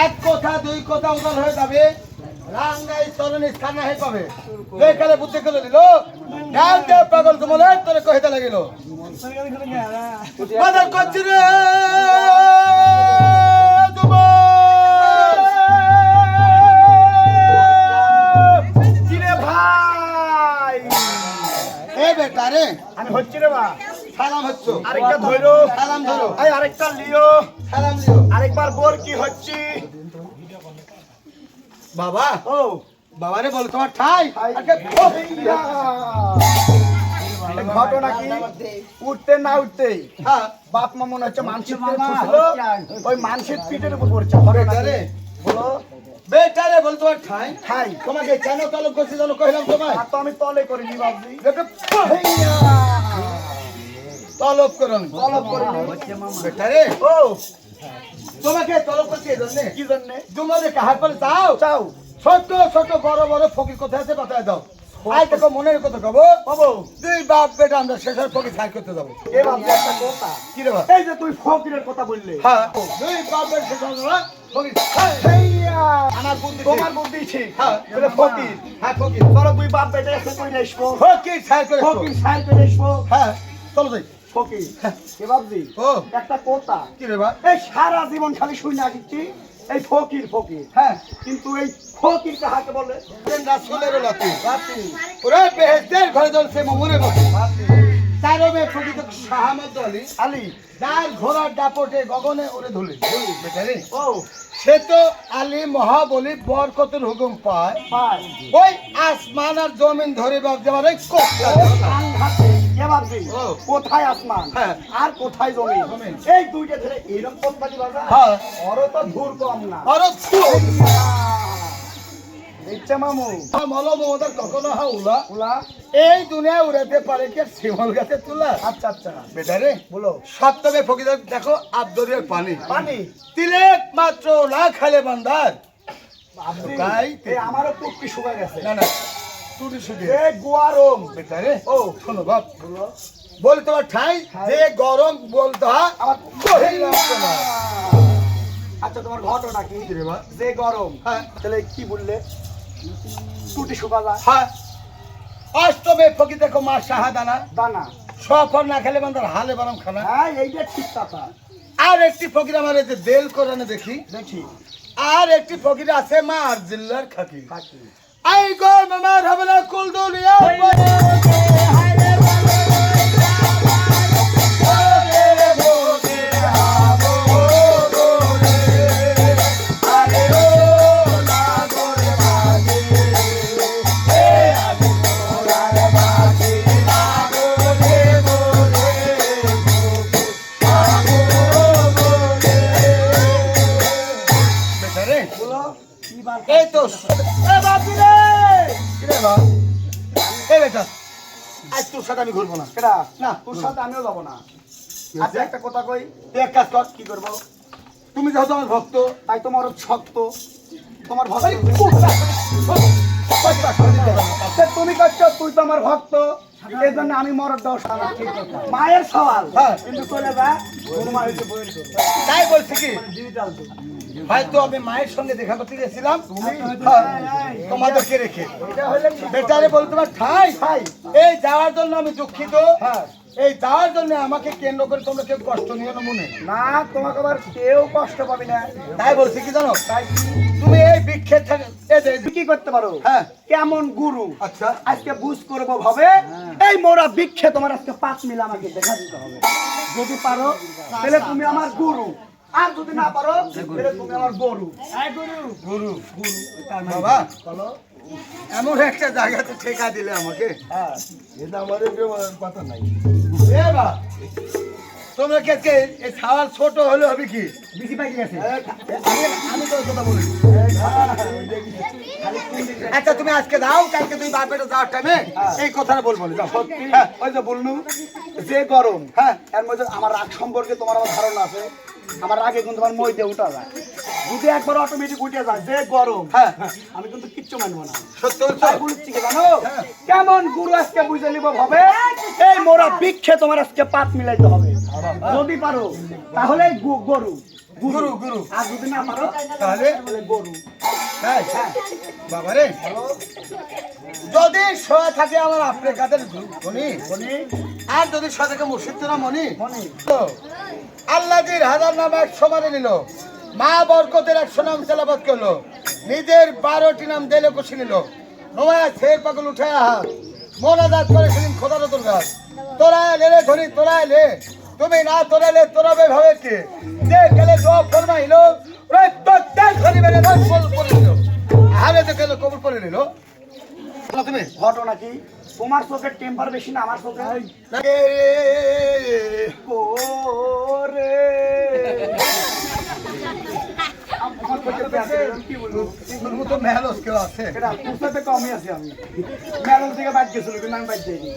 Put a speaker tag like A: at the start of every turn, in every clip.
A: এক কথা দুই কথা উদাল হয়ে যাবে রাঙ্গাই চরণে স্থান নাই পাবে বেকালে বুদ্ধি করে দিল গাঁতে পাগল তোমালে তোরে কহিতে লাগিল বাজার করছি রে
B: ভাই
A: এ বেটা রে
B: আমি হচ্ছি রে বা
A: সালাম হচ্ছো
B: আরেকটা ধরো
A: সালাম ধরো
B: এই আরেকটা লিও
A: সালাম দিও
B: আরেকবার বল কি হচ্ছি
A: বাবা
B: ও
A: বাবারে বল তোমার ঠাই আজকে
B: ঘটনা কি উঠতে না উঠতে
A: হ্যাঁ
B: বাপ মা মনে হচ্ছে মানসিক ওই মানসিক পিঠের উপর পড়ছে ঘটনা
A: বেটা রে
B: বলো
A: বেটারে বল তোমার ঠাই
B: ঠাই
A: তোমাকে কেন তলব করছি জানো কইলাম তোমায়
B: আর তো আমি তলে করিনি বাবজি
A: তলব করুন
B: তলব করিনি
A: বেটারে
B: ও
A: তোমাকে তলব করছি এই জন্যে
B: কি জন্যে
A: তোমাদের কাহার পরে চাও
B: চাও
A: ছোট ছোট বড় বড় ফকির কোথায় আছে বাতায় দাও আই দেখো মনের কথা কব
B: বাবু
A: দুই বাপ বেটা আমরা শেষের ফকির সাইড করতে যাবো
B: এ বাবজি একটা কথা
A: কি রে বাপ
B: এই যে তুই ফকিরের কথা বললে
A: হ্যাঁ দুই বাপ বেটা শেষের ফকির
B: হেইয়া
A: আমার বুদ্ধি
B: তোমার বুদ্ধি ঠিক
A: হ্যাঁ
B: বলে ফকির
A: হ্যাঁ ফকির
B: তোরা দুই বাপ বেটা এসে কই আসবো
A: ফকির সাইড করে
B: ফকির সাইড করে আসবো
A: হ্যাঁ চলো যাই
B: ফকির এ বাবজি
A: ও
B: একটা কথা
A: কি রে বাপ
B: এই সারা জীবন খালি শুনে আসছি এই ফকির ফকির
A: হ্যাঁ
B: কিন্তু এই ফকির কাহাকে বলে
A: রাসূলের লাতি
B: রাতি
A: ওরে বেহেশতের ঘরে জ্বলছে মনে বসে
B: রাতি
A: তারও মে ফকির শাহামত আলী
B: আলী
A: যার ঘোড়ার দাপটে গগনে ওরে ধুলি বেটারে
B: ও
A: সে তো আলী মহাবলী বরকতের হুকুম পায়
B: পায়
A: ওই আসমান আর জমিন ধরে বাপ যাবার এই কষ্ট
B: আঙ্ঘাতে কে ভাবছি
A: ও।
B: কোথায় আসমান
A: হ্যাঁ।
B: আর কোথায় জমিন
A: জমিন।
B: এই দুইটা ধরে এইরকম কোথায় বাজা
A: হ্যাঁ।
B: ওরও তো ধূর কম না
A: আর
B: ইচ্ছা মামু
A: মলমদার কখনো হাউলা
B: উলা
A: এই দুনিয়া উড়াতে পারে কি শিমল গাছে তুলা
B: আচ্ছা আচ্ছা
A: বেটারে
B: বলো
A: সপ্তমে ফকির দেখো আবদরের পানি
B: পানি
A: তিলেক মাত্র না খালে বান্দার
B: ভাবছি,
A: তাই?
B: এই আমারও পুটকি শুকায় গেছে
A: না না টুটি শুধু
B: এই গোয়ারম
A: বেটারে
B: ও
A: শোনো বাপ
B: বলো
A: বলে তোমার ঠাই যে গরম বলতে হয়
B: আমার
A: কহিলাম না
B: আচ্ছা তোমার ঘটনা কি
A: রে বাপ
B: যে গরম
A: হ্যাঁ
B: তাহলে কি বললে টুটি শুকালা
A: হ্যাঁ অষ্টমে ফকির দেখো মা শাহাদানা
B: দানা
A: সফর না খেলে বান্দার হালে বারাম খানা
B: হ্যাঁ এইটা ঠিক কথা
A: আর একটি ফকির আমার এই যে দেল কোরআনে দেখি
B: দেখি
A: আর একটি ফকির আছে মা আর জিল্লার খাকি
B: থাকি
A: আই গো মামার হবে না কুল দুনিয়া বেটারে
B: বলো কি বার
A: এই তো এ বাপি রে কি রে বাপ এই বেটা আজ তোর সাথে আমি ঘুরবো না
B: কেডা
A: না
B: তোর সাথে আমিও যাবো না আচ্ছা একটা কথা কই
A: তুই এক কাজ কর
B: কি করবো
A: তুমি যেহেতু আমার ভক্ত
B: তাই তোমার শক্ত তোমার ভক্ত তা তুমি করছো তুই তো আমার ভক্ত এই জন্য আমি মরদ দাও মায়ের সওয়াল
A: হ্যাঁ।
B: কিন্তু চলে যা কোনো মা হইতে বইল
A: তাই বলছি কি
B: ডিজিটাল তো
A: হয়তো আমি মায়ের সঙ্গে দেখা করতে গেছিলাম হ্যাঁ, তোমাদেরকে রেখে
B: এটা হইলে
A: বেটারে বলতে তোমার ঠাই
B: ভাই
A: এই যাওয়ার জন্য আমি দুঃখিত
B: হ্যাঁ
A: এই যাওয়ার জন্য আমাকে কেন্দ্র করে তোমরা কেউ কষ্ট নিও না মনে
B: না তোমাকে আবার কেউ কষ্ট পাবি না
A: তাই বলছি কি জানো
B: তাই
A: তুমি এই বৃক্ষের থেকে এই যে
B: তুমি কি করতে পারো
A: হ্যাঁ
B: কেমন গুরু
A: আচ্ছা
B: আজকে বুঝ করবো ভাবে এই মোরা বৃক্ষে তোমার আজকে 5 মিল আমাকে দেখা দিতে হবে যদি পারো তাহলে তুমি আমার গুরু আর যদি না পারো তাহলে তুমি আমার গরু
A: গুরু বাবা
B: বলো
A: এমন একটা জায়গাতে ঠেকা দিলে আমাকে
B: হ্যাঁ
A: এটা আমাদের কথা নাই এ বা তোমরা কে এই সাওয়াল ছোট হলে হবে কি
B: বেশি পাই গেছে
A: আমি তো কথা বলি আচ্ছা তুমি আজকে যাও কালকে তুমি বাপের যাওয়ার টাইমে এই কথাটা বলবো না যাও
B: সত্যি
A: হ্যাঁ।
B: ওই যে বললু যে গরম
A: হ্যাঁ
B: এর মধ্যে আমার রাগ সম্পর্কে তোমার আমার ধারণা আছে আমার রাগে কিন্তু তোমার মই দিয়ে উঠা যায় যদি একবার অটোমেটিক উঠে যায় যে গরম
A: হ্যাঁ
B: আমি কিন্তু কিচ্ছু মানবো না
A: সত্য বলছো
B: তাই বলছি কি জানো কেমন গুরু আজকে বুঝে নিব ভাবে এই মোরা বৃক্ষে তোমার আজকে পাত মিলাইতে হবে যদি পারো তাহলে গরু
A: গুরু গুরু।
B: আর যদি না পারো
A: তাহলে
B: গরু।
A: তাই বাবা রে, যদি শোয়া থাকে আমার আফ্রিকাদের ধনী, আর যদি শোয়া থাকে মুর্শিদরা মনি, তো আল্লাহজির 1000 নাম 100 মানে নিল, মা বরকতের 100 নাম তেলাওয়াত করলো, নিজের 12টি নাম দিলে খুশি নিল, নোয়া ছের পাগল উঠায় হাত মোনাজাত করে সেদিন খোদার দরগাহ, তোরা এলে রে ধনী তোরা এলে, তুমি না তোরা এলে তোরা ভাবে কে, যে গেলে জবাব ফরমাইলো ওই প্রত্যেক ধনী মেরে কবুল করে নিল, আরে তো গেলে কবুল করে নিল। তুমি
B: ঘটনা কি? তোমার চোখের টেম্পার বেশি না আমার চোখে? ওরে কি বলবো?
A: তো মেহলস কেউ আছে
B: এটা পুষাতে কমই আছি আমি। মেলন থেকে বাদ গেছিল কিন্তু আমি বাদ যাইনি।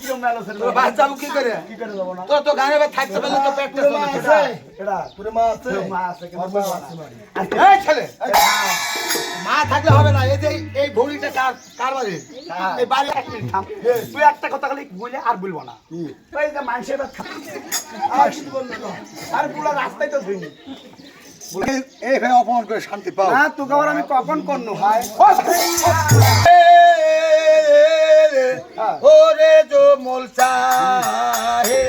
B: কিরম মেলসের
A: তোর বাস যাবো কি করে?
B: কি করে যাবো না?
A: তোর তো গানে বা থাকতে পারলে তো পেটটা চলে।
B: এটা
A: তোর মা আছে?
B: মা আছে কিন্তু
A: মা আছে বাড়ি। এই ছেলে, মা থাকলে হবে না, এই যে এই ভৌড়িটা কার বাড়ি? এই বাড়ি
B: এক মিনিট থাম। তুই একটা কথা খালি বলে আর বলবো না। ওই যে মানুষের আর পুরো রাস্তায় তো ধুইনি।
A: এই ভাই অপমান করে শান্তি পাও
B: না তোকে আবার আমি কখন করনো ভাই?
A: ওরে जो मोलचा है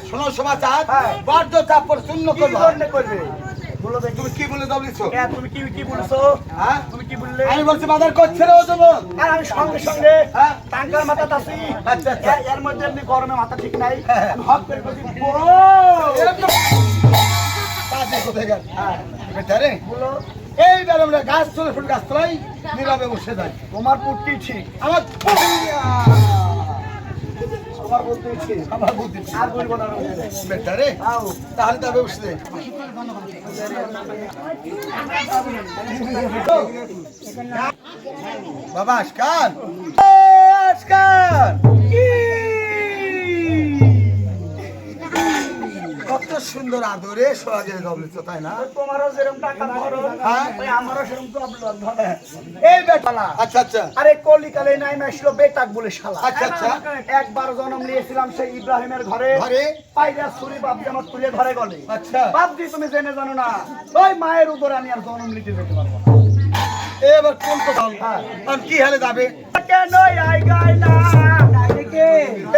A: শোনো সমাচার, বর্জ্য চাপড় শূন্য করবে। তুমি কি বলে দাবলিছো?
B: তুমি কি বলছো?
A: হ্যাঁ
B: তুমি কি বললে?
A: আমি বলছি বাজার করছে রে ও যুবক।
B: আর আমি সঙ্গে সঙ্গে টাঙ্গার মাথা তাছি। এর মধ্যে এমনি গরমে মাথা ঠিক নাই। আমি হক করে বলছি বলো
A: এই বেরোমরা গাছ চলে ফুল গাছ তোলাই নীরবে বসে যায়।
B: তোমার পুটকি ঠিক,
A: আমার
B: তোমার বলতে ঠিক,
A: আমার বুদ্ধি
B: আর বলবো না।
A: বেটা রে,
B: আও
A: তাহলে তবে বসলে বাবা আজকাল আজকাল কত সুন্দর আদরে সোহাগে জবলিত তাই না?
B: তোমারও যেরকম টাকা ধরো,
A: হ্যাঁ।
B: ওই আমারও সেরকম জবলত ধরে। এই বেটালা,
A: আচ্ছা আচ্ছা
B: আরে কলিকালে নাই আসলো বেটাক বলে শালা।
A: আচ্ছা, আচ্ছা।
B: একবার জন্ম নিয়েছিলাম সেই ইব্রাহিমের ঘরে,
A: ঘরে?
B: পাইরা ছুরি বাপজি আমার তুলে ঘরে গলে।
A: আচ্ছা।
B: বাপজি তুমি জেনে জানো না, ওই মায়ের উপর আমি আর জন্ম নিতে যেতে পারবো না।
A: এবার কোন কথা হল?
B: হ্যাঁ।
A: আর কি হালে যাবে?
B: কেন আই গাই না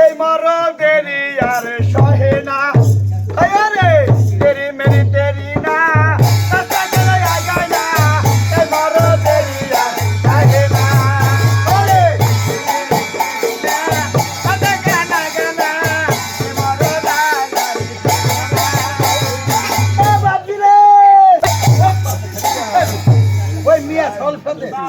B: এই মারো দেরি আর সহে না, আরে তেরি মেরি তেরি না, কেন আই গাই না এই মারো দেরি আর সহে না, ওরে
A: ওই মিয়া সল ফেলে না।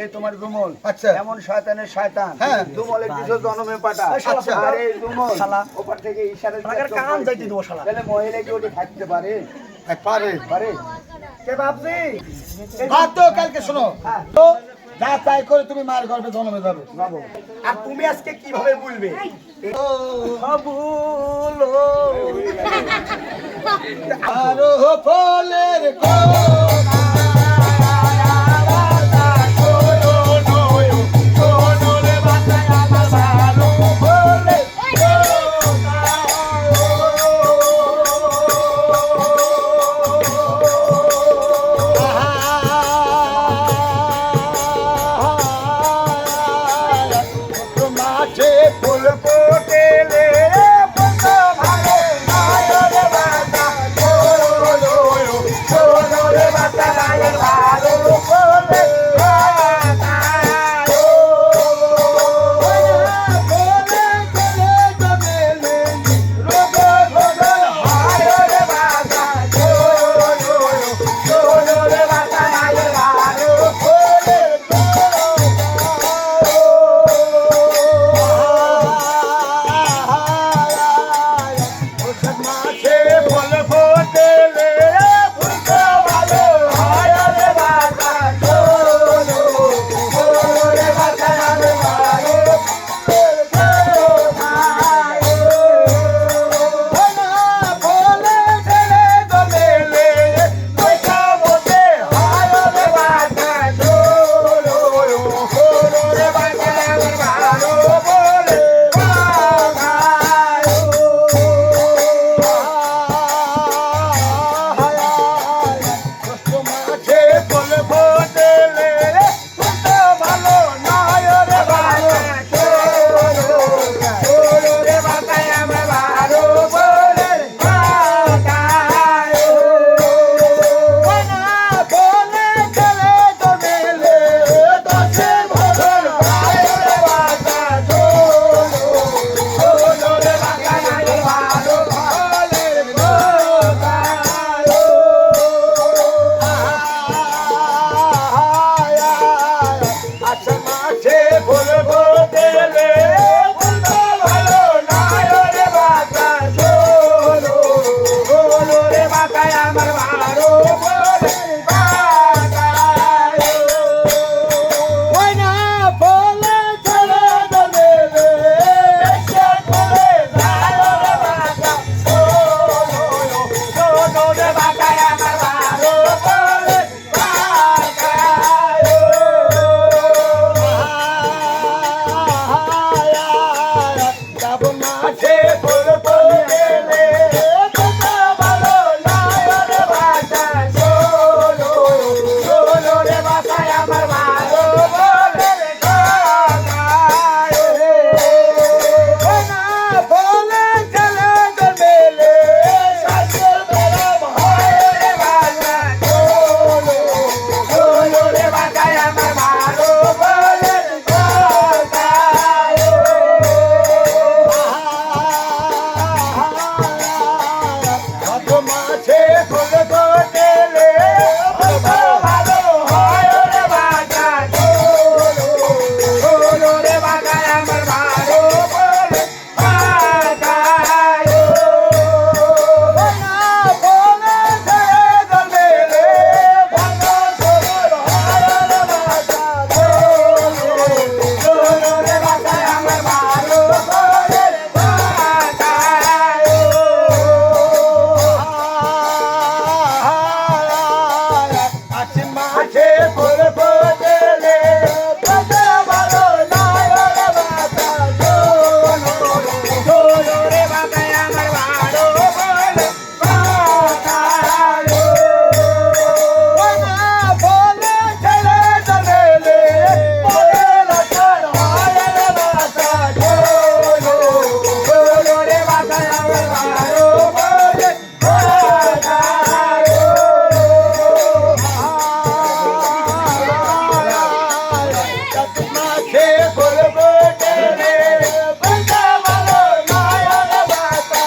B: এই তোমার দুমল,
A: আচ্ছা।
B: এমন শয়তানের শয়তান,
A: হ্যাঁ।
B: দুমলের কিছু জন্মে পাঠা।
A: আচ্ছা।
B: আর এই দুমল ওপর থেকে ইশারা করে কান যাইতে দেবো শালা। তাহলে মহিলা কি ওটি থাকতে পারে?
A: পারে
B: পারে। কে বাপজি?
A: আর তো কালকে শোনো,
B: হ্যাঁ।
A: তো যা তাই করে তুমি মায়ের গর্ভে জন্মে যাবে।
B: বাবু, আর তুমি আজকে কিভাবে বলবে?
A: ও
B: বাবুলো
A: আরো ফলের মাঠে ফুল ফোটেলে ভালো মায়ের বাতা
B: মাঝে বলবো রে বন্ধা ভালো মায়ের বাতা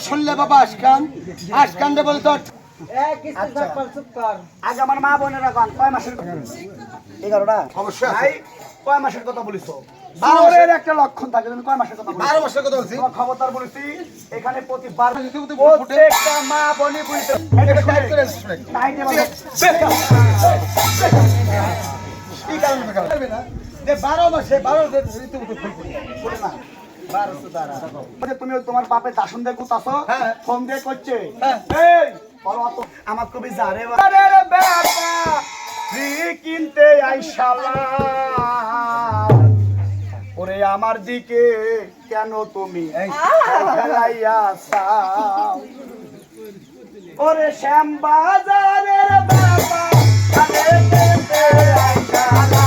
A: শুনলে বাবা আশকান বলে তো
B: আজ আমার মা বোনেরা গান কয় মাসের 11টা
A: অবশ্যই
B: ভাই কয় মাসের কথা বলিছো 12 এর একটা লক্ষণ থাকে তুমি কয় মাসের কথা বলিছো
A: 12 মাসের কথা বলছি
B: তোমার খবরদার বলেছি এখানে প্রতি 12
A: ফুটে
B: প্রত্যেকটা মা বোনি বুঝতে
A: এটা টাইট করে শুনে
B: টাইটে বলো
A: কি কারণে বেকার হবে না যে 12 মাসে 12 ঋতুতে ফুল ফুটে না
B: তুমি তোমার বাপের দাসন দিয়ে গুতাছো
A: হ্যাঁ।
B: ফোন দিয়ে করছে
A: হ্যাঁ।
B: এই বলো তো আমার কবি যারে বারে বেটা ফ্রি কিনতে আইসালা ওরে আমার দিকে কেন তুমি খেলাইয়া চাও ওরে শ্যাম বাজারের বাবা আরে কিনতে আইসালা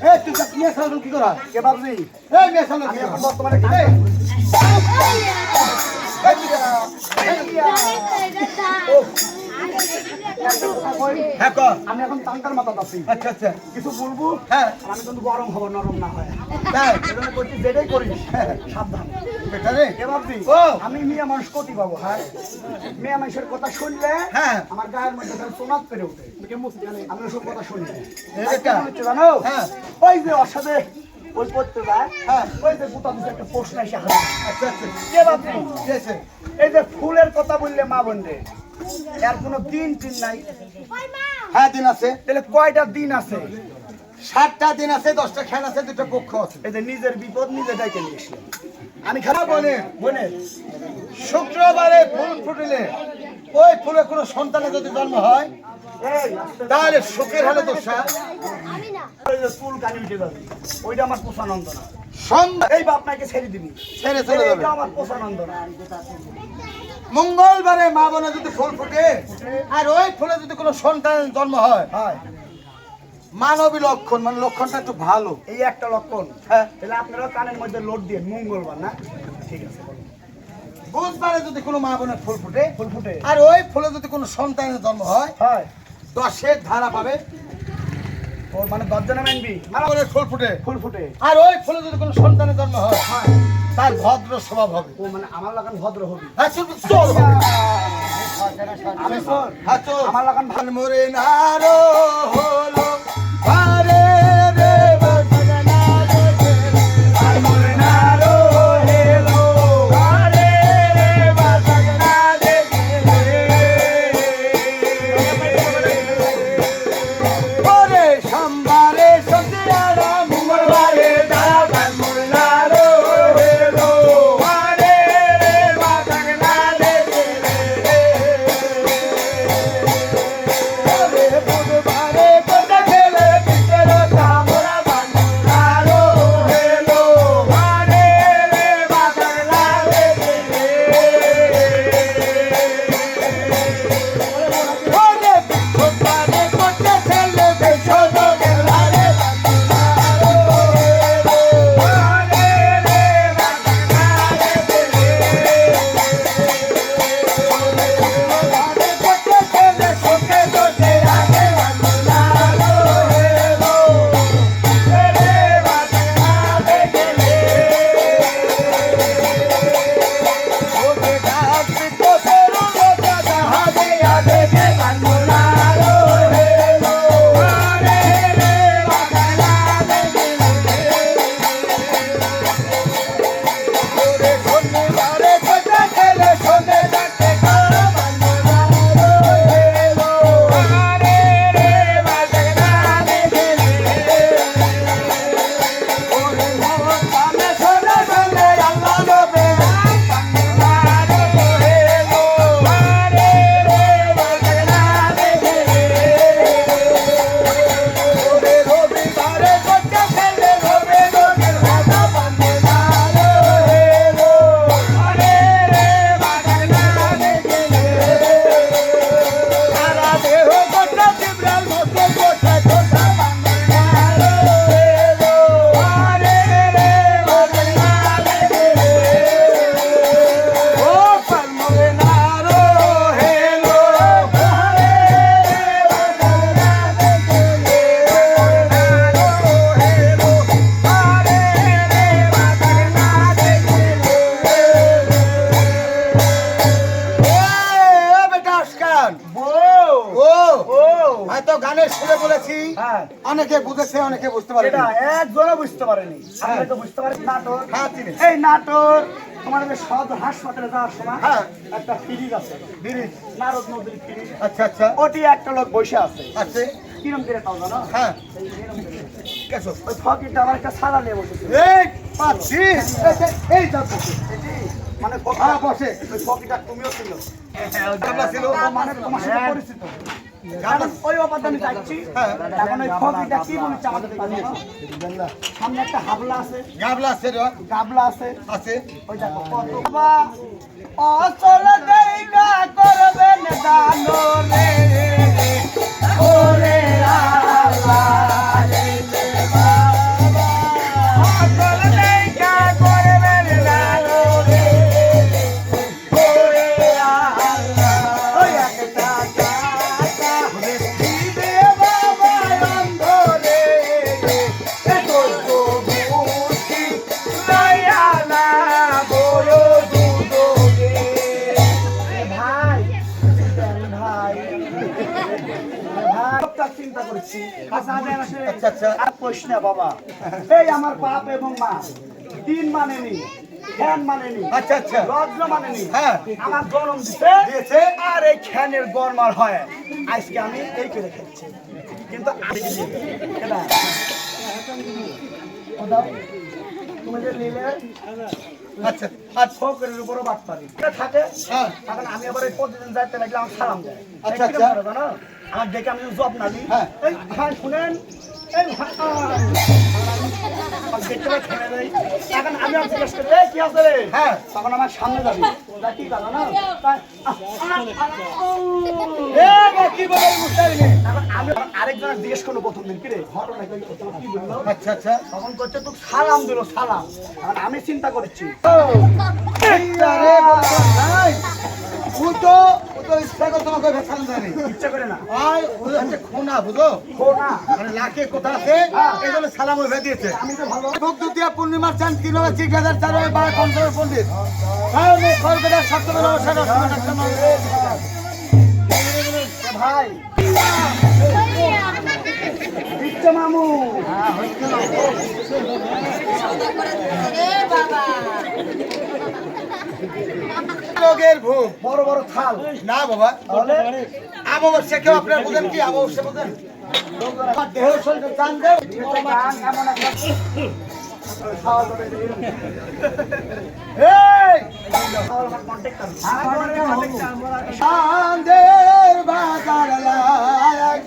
A: এই তুই মেয়ে সালাম কি করা
B: কে বাবজি
A: এই মেয়ে সালাম
B: আমি এখন বর্তমানে কি
A: এই হ্যাঁ কর
B: আমি এখন টাঙ্কার মাথা আছি
A: আচ্ছা আচ্ছা
B: কিছু বলবো
A: হ্যাঁ
B: আর আমি কিন্তু গরম হবো নরম না হয়
A: তাই
B: এজন্য করছি যেটাই করিস সাবধান
A: বেটা রে
B: কে ভাবছি
A: ও
B: আমি মেয়ে মানুষ কতি পাবো হ্যাঁ মেয়ে মানুষের কথা শুনলে
A: হ্যাঁ
B: আমার গায়ের মধ্যে সোনাত পেরে ওঠে আমি ওসব কথা শুনি
A: এটা
B: জানো
A: হ্যাঁ
B: ওই যে ওর সাথে ওই করতে যায়
A: হ্যাঁ
B: ওই যে গোটা দিচ্ছে একটা প্রশ্ন এসে হাতে
A: আচ্ছা আচ্ছা
B: কে ভাবছি
A: ঠিক আছে
B: এই যে ফুলের কথা বললে মা বোন রে এর কোনো দিন নাই
A: হ্যাঁ দিন আছে
B: তাহলে কয়টা দিন আছে
A: 7টা দিন আছে 10টা খেল আছে 2টা পক্ষ আছে
B: এই যে নিজের বিপদ নিজে ডাইকে নিয়ে এসে আমি
A: হ্যাঁ, বলে।
B: বনে
A: শুক্রবারে ফুল ফুটলে ওই ফুলে কোনো সন্তানের যদি জন্ম হয়
B: এই
A: তাহলে সুখের হলে দোষা
B: ওই যে চুল কানি উঠে যাবে ওইটা আমার পোষানন্দ না
A: সন্ধ্যা
B: এই বাপ নাকি ছেড়ে দিবি
A: ছেড়ে চলে যাবে
B: এইটা আমার পোষানন্দ না
A: মঙ্গলবারে মা বোনে যদি ফুল ফুটে আর ওই ফুলে যদি কোনো সন্তানের জন্ম হয়
B: হয়
A: মানবী লক্ষণ মানে লক্ষণটা একটু ভালো
B: এই একটা লক্ষণ
A: হ্যাঁ
B: তাহলে আপনারা কানের মধ্যে লোড দিয়ে মঙ্গলবার না ঠিক আছে বলুন।
A: বুধবারে যদি কোনো মা বোনের ফুল ফুটে
B: ফুল ফুটে
A: আর ওই ফুলে যদি কোনো সন্তানের জন্ম হয়
B: হয়
A: 10-এর ধারা পাবে
B: ও মানে 10 জনে মানবি
A: মা বোনের ফুল ফুটে
B: ফুল ফুটে
A: আর ওই ফুলে যদি কোনো সন্তানের জন্ম হয়
B: হয়
A: তার ভদ্র স্বভাব হবে
B: ও মানে আমার লাগান ভদ্র হবি
A: হ্যাঁ চল হবে
B: আমি শোন
A: হ্যাঁ চল
B: আমার লাগান
A: ভাল মরে নারো হলো আরে রে বাজনা ওরে সম্বারে সন্ধিয়ারা মঙ্গলবারে দাঁড়া ভাল মরে নারো হলো আরে রে বাজনা ওরে বুধবারে কথা খেলে পিতর কামরা বান্ধারো হলো আরে রে বাজনা ওরে বিশ্ববারে কথা খেলে বেশদ গেলারে বান্ধারো হলো আরে রে বাজনা কথা খেলে শোকে দোষে আগে বান্ধারো হলো রে বাজনা গেলে ওকে গাছ তো সরু লোকা দাহাবে আগে কে বান্ধারো হলো আরে রে বাজনা ওরে শনিবারে কথা খেলে শোনে ডাকে কারা বান্ধারো হলো আরে রে বাজনা ওরে মোহন কানে শোনে শোনে আল্লাহ নবে বান্ধারো হলো আরে রে বাজনা ওরে রবিবারে কথা খেলে রবে রবির হাতা বান্ধারো হলো আরে রে বাজনা সারা দেহ গোটা জিব্রাল মতো গোটা গোটা বান্ধারো হলো আরে রে বাজনা ও পালমরে নারো হেলো আরে রে বাজনা
B: বউ ও
A: হয়তো গানের সুরে বলেছি
B: হ্যাঁ
A: অনেকে বুঝেছে অনেকে বুঝতে পারে
B: এটা একজনও বুঝতে পারেনি আপনারা তো বুঝতে পারেন নাটক
A: হ্যাঁ চিনি
B: এই নাটক তোমার যে সদর হাসপাতালে যাওয়ার সময়
A: হ্যাঁ
B: একটা ফ্রিজ আছে
A: বিরিজ
B: নারদ নদীর ফ্রিজ
A: আচ্ছা আচ্ছা
B: ওটি একটা লোক বসে আছে
A: আছে
B: কিরম করে তাও জানো
A: হ্যাঁ
B: এইরকম করে।
A: কেসো
B: ওই ফকিরটা আমার একটা সাদা নিয়ে বসেছে
A: এই পাচ্ছি এই যা বসে
B: মানে
A: হ্যাঁ বসে
B: ওই ফকিরটা তুমিও ছিল
A: গামলা ছিল
B: ও মানে তোমার সাথে পরিচিত কারণ ওই অপাতে আমি যাচ্ছি
A: হ্যাঁ।
B: এখন ওই ফকিরটা কি বলেছে আমাদের কাছে সামনে একটা হাবলা আছে
A: গামলা আছে রে
B: গাবলা আছে
A: আছে
B: ওই দেখো কত অচল দেইগা করবেন দানো রে ওরে আল্লাহ রে
A: আচ্ছা আচ্ছা
B: আর কইস না বাবা, এই আমার বাপ এবং মা দিন মানেনি, খ্যান মানেনি,
A: আচ্ছা আচ্ছা
B: লগ্ন মানেনি,
A: হ্যাঁ
B: আমার জন্ম দিয়েছে আর এই খ্যানের গরমার হয় আজকে আমি এই করে খাচ্ছি। কিন্তু তুমি যে নিলে
A: আচ্ছা
B: আর ফকরের উপরও বাদ পারি থাকে,
A: হ্যাঁ
B: এখন আমি আবার এই প্রতিদিন যাইতে লাগলে আমার সালাম দেয়।
A: আচ্ছা,
B: কিরকম
A: আচ্ছা।
B: করে জানো? আমার দেখে আমি জব না নিই,
A: হ্যাঁ।
B: এই ভাই শুনেন, এই ভাই আমার দেখতে পাই খেয়ে দেয়। এখন আমি আর জিজ্ঞেস করি, এই কি আছে রে?
A: হ্যাঁ
B: তখন আমার সামনে যাবি, ওটা কি জানো না?
A: কি বলে বুঝতে
B: এখন আমি আরেকজনের জিজ্ঞেস করলো প্রথম দিন, কি রে ঘটনা কি বললো?
A: আচ্ছা আচ্ছা
B: তখন করছে তোকে সালাম দিল, সালাম। এখন আমি চিন্তা করছি
A: আরে বলতো নাই ও তো ইচ্ছা করে তোমাকে ভেসান দেয়নি
B: ইচ্ছা করে না,
A: আর ও হচ্ছে খুনা বুঝো
B: খোনা।
A: মানে লাখে কোথা আছে এই জন্য সালাম ওই দিয়েছে
B: আমি তো ভালো
A: ভোগ দ্বিতীয় পূর্ণিমার চাঁদ ৩,০০০ পঞ্চাশ পণ্ডিত হ্যাঁ খড়গেরা সপ্তমের অবসান
B: ভাই বিচ্চ মামু,
A: লোকের ভোগ
B: বড় বড় থাল,
A: না বাবা
B: তাহলে
A: অমাবস্যা কেউ আপনার বোঝেন কি অমাবস্যা বোঝেন আমার দেহের শরীরে চান দেও
B: গান এমন একটা খাওয়া করে দিন।
A: এই
B: খাওয়ার আমার কন্ট্যাক্ট আছে।
A: চাঁদের বাজার লাগ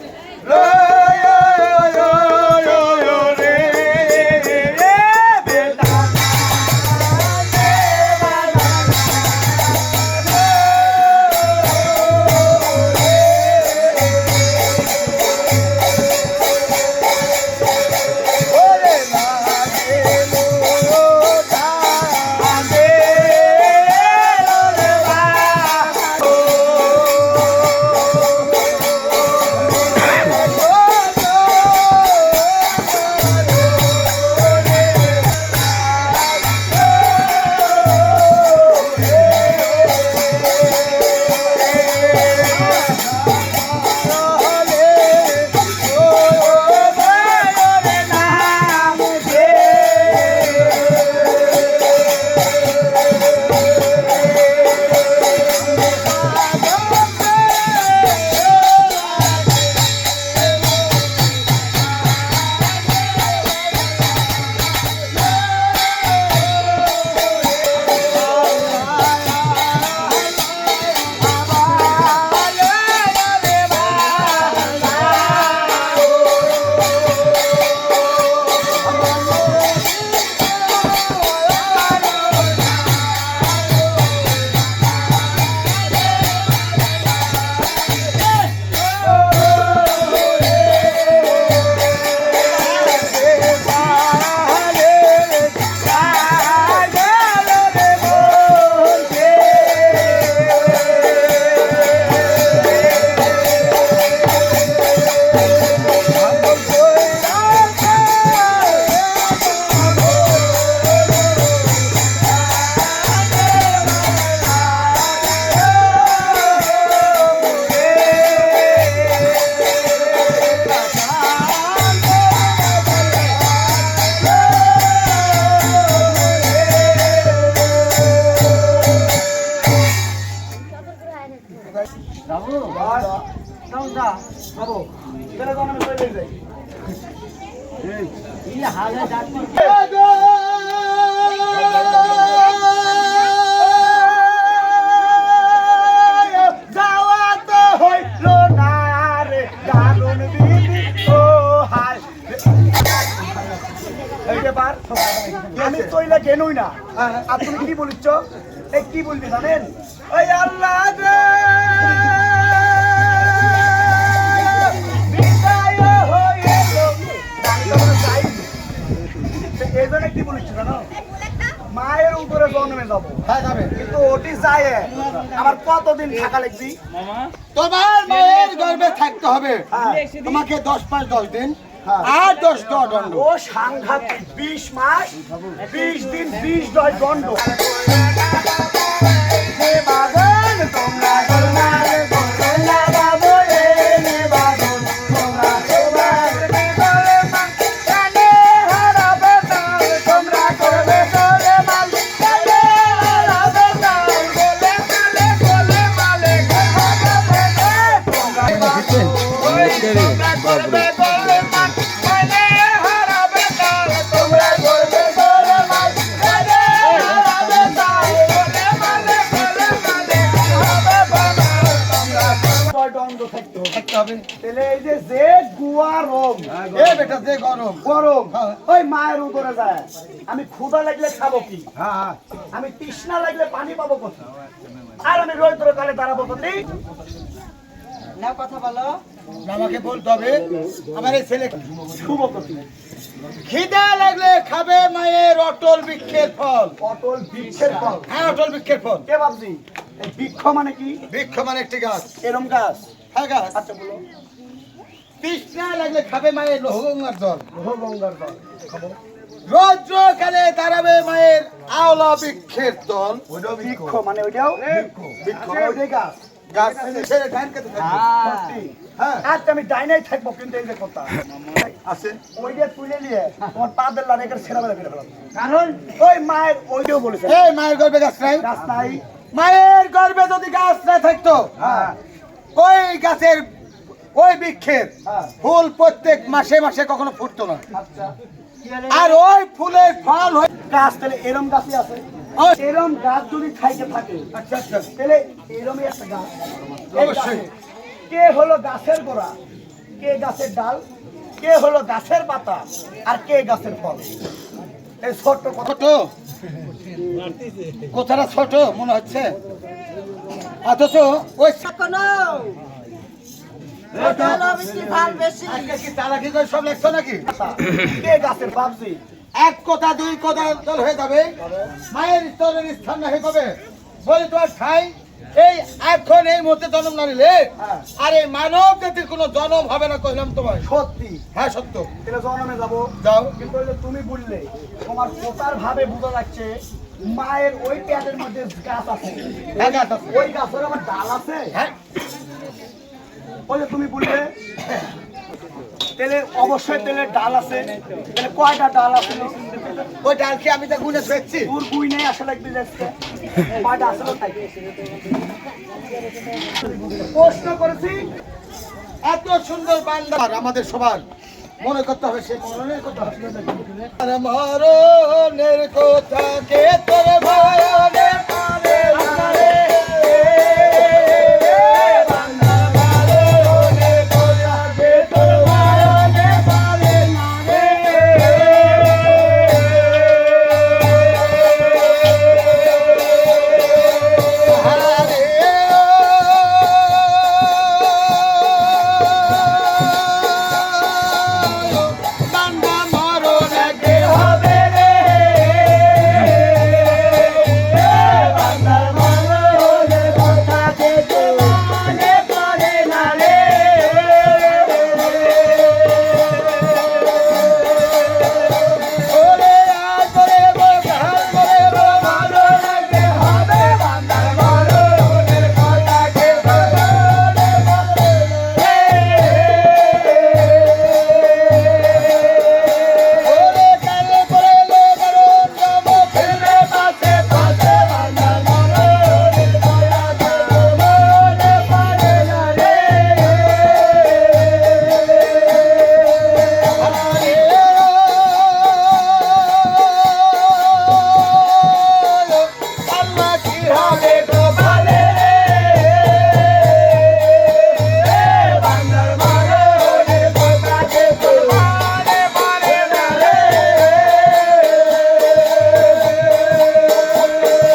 B: বাবু তাহলে তখন আমি চলে যাই। যাওয়া তো হইল না রে দারুণ বিধি ও হায়। এই ব্যাপার আমি তৈলা কেনই না, আর তুমি কি বলিচ্ছ? এই কি বলবি জানেন? ওই আল্লাহ রে বিদায় হইল। আমি তো মনে চাই এই জন্য কি বলিচ্ছ জানো? মায়ের উপরে জন্মে যাবো,
A: হ্যাঁ যাবে
B: কিন্তু ওটি যায় আমার কতদিন থাকা লাগবি?
A: তোমার মায়ের গর্ভে থাকতে হবে
B: হ্যাঁ।
A: তোমাকে 10 মাস 10 দিন
B: হ্যাঁ।
A: আর 10 দণ্ড
B: ও সাংঘাতিক 20 মাস 20 দিন 20 দণ্ড। হে বাগান তোমরা তোমরা তোমরা বাবু রে হে বাগান তোমরা তোমরা তাহলে এই যে গরম
A: এ বেটা যে গরম
B: গরম
A: হ্যাঁ।
B: ওই মায়ের উপরে যায় আমি ক্ষুধা লাগলে খাবো কি
A: হ্যাঁ
B: আমি তৃষ্ণা লাগলে পানি পাবো কোথায় আর আমি রৌদ্র কালে দাঁড়াবো কোথায়
C: না কথা বলো।
A: আমাকে বলতে হবে আমার এই ছেলে
B: শুভ কোথায়
A: খিদা লাগলে খাবে মায়ের অটল বৃক্ষের ফল।
B: অটল বৃক্ষের ফল
A: হ্যাঁ অটল বৃক্ষের ফল।
B: কে ভাবছি এই বৃক্ষ মানে কি
A: বৃক্ষ মানে একটি গাছ।
B: এরম গাছ
A: হ্যাঁ গাছ।
B: আচ্ছা বলো
A: তৃষ্ণা লাগলে খাবে মায়ের লোহগঙ্গার জল।
B: গঙ্গার জল খাবো
A: রৌদ্রকালে দাঁড়াবে মায়ের আওলা বৃক্ষের তল।
B: বৃক্ষ মানে ওইটাও বৃক্ষ মানে ওইটাই গাছ
A: গাছ ছেড়ে ডাইন কাতে থাকবে।
B: সত্যি?
A: হ্যাঁ
B: আচ্ছা আমি ডাইনাই থাকবো কিন্তু এই যে কথা
A: আছে।
B: ওইটা তুলে নিয়ে তোমার পা দিল আর এখানে ছেড়া বেড়া করে ফেলাম কারণ ওই মায়ের ওইটাও বলেছে
A: এই মায়ের গর্ভে গাছ নাই।
B: গাছ নাই
A: মায়ের গর্ভে যদি গাছ না থাকতো
B: হ্যাঁ
A: ওই গাছের ওই বৃক্ষের
B: হ্যাঁ
A: ফুল প্রত্যেক মাসে মাসে কখনো ফুটতো না।
B: আচ্ছা
A: আর ওই ফুলের ফল হয়।
B: গাছ তাহলে এরম গাছই আছে
A: ওই-
B: এরম গাছ যদি খাইতে থাকে
A: আচ্ছা আচ্ছা
B: তাহলে এরমই একটা গাছ এই
A: অবশ্যই।
B: গাছে কে হলো গাছের গোড়া কে গাছের ডাল কে হলো গাছের পাতা আর কে গাছের ফল এই ছোট্ট কথা
A: ছোট কথাটা ছোট মনে হচ্ছে অথচ ওই
C: কোনো ভালো বেশি ভাল বেশি।
A: আজকে কি চালাকি করে সব লেখছো নাকি?
B: কে গাছের বাপজি
A: এক কথা দুই কথা দল হয়ে যাবে মায়ের স্তরের স্থান না হয়ে যাবে বলে তোমার ঠাই এই এখন এই মুহূর্তে জন্ম না নিলে
B: হ্যাঁ।
A: আর এই মানব জাতির কোনো জন্ম হবে না কইলাম তোমায়।
B: সত্যি
A: হ্যাঁ সত্য।
B: তাহলে জন্মে যাবো
A: যাও।
B: কিন্তু ওই যে তুমি বললে তোমার প্রকার ভাবে বোঝা যাচ্ছে মায়ের ওই প্যাডের মধ্যে গাছ আছে
A: হ্যাঁ গাছ আছে।
B: ওই গাছের আবার ডাল আছে
A: হ্যাঁ
B: ওই যে তুমি বললে তাহলে অবশ্যই তেলে ডাল আছে তাহলে কয়টা ডাল আছে
A: ওই ডাল কি আমি তো গুনে ফেলছি?
B: তোর বুই নেই আসলে লাগবে যাচ্ছে কয়টা আসলে তাই প্রশ্ন করেছি
A: এত সুন্দর বান্দার আমাদের সবার মনে করতে হবে সে মরণের কথা। আর মরণের কথা কে তোর ভয়নে পারে না রে। বান্দা মরণের কথা কে তোর ভয়নে পারে না রে। বান্দা মরণে কে হবে রে। বান্দা মরণের কথা কে তোর ভয়নে পারে না রে। ওরে আয় করে বল করে মরণে কে হবে। বান্দা মরণের কথা কে তোর ভয়নে পারে না রে। ওরে কালে পরে লোগরণ যাব ফিরে পাশে পাশে। বান্দা মরণের কথা কে তোর ভয়নে পারে না রে। আল্লাহ কি হবে গো বলে রে। বান্দার মরণের কথা কে তোর ভয়নে পারে না রে।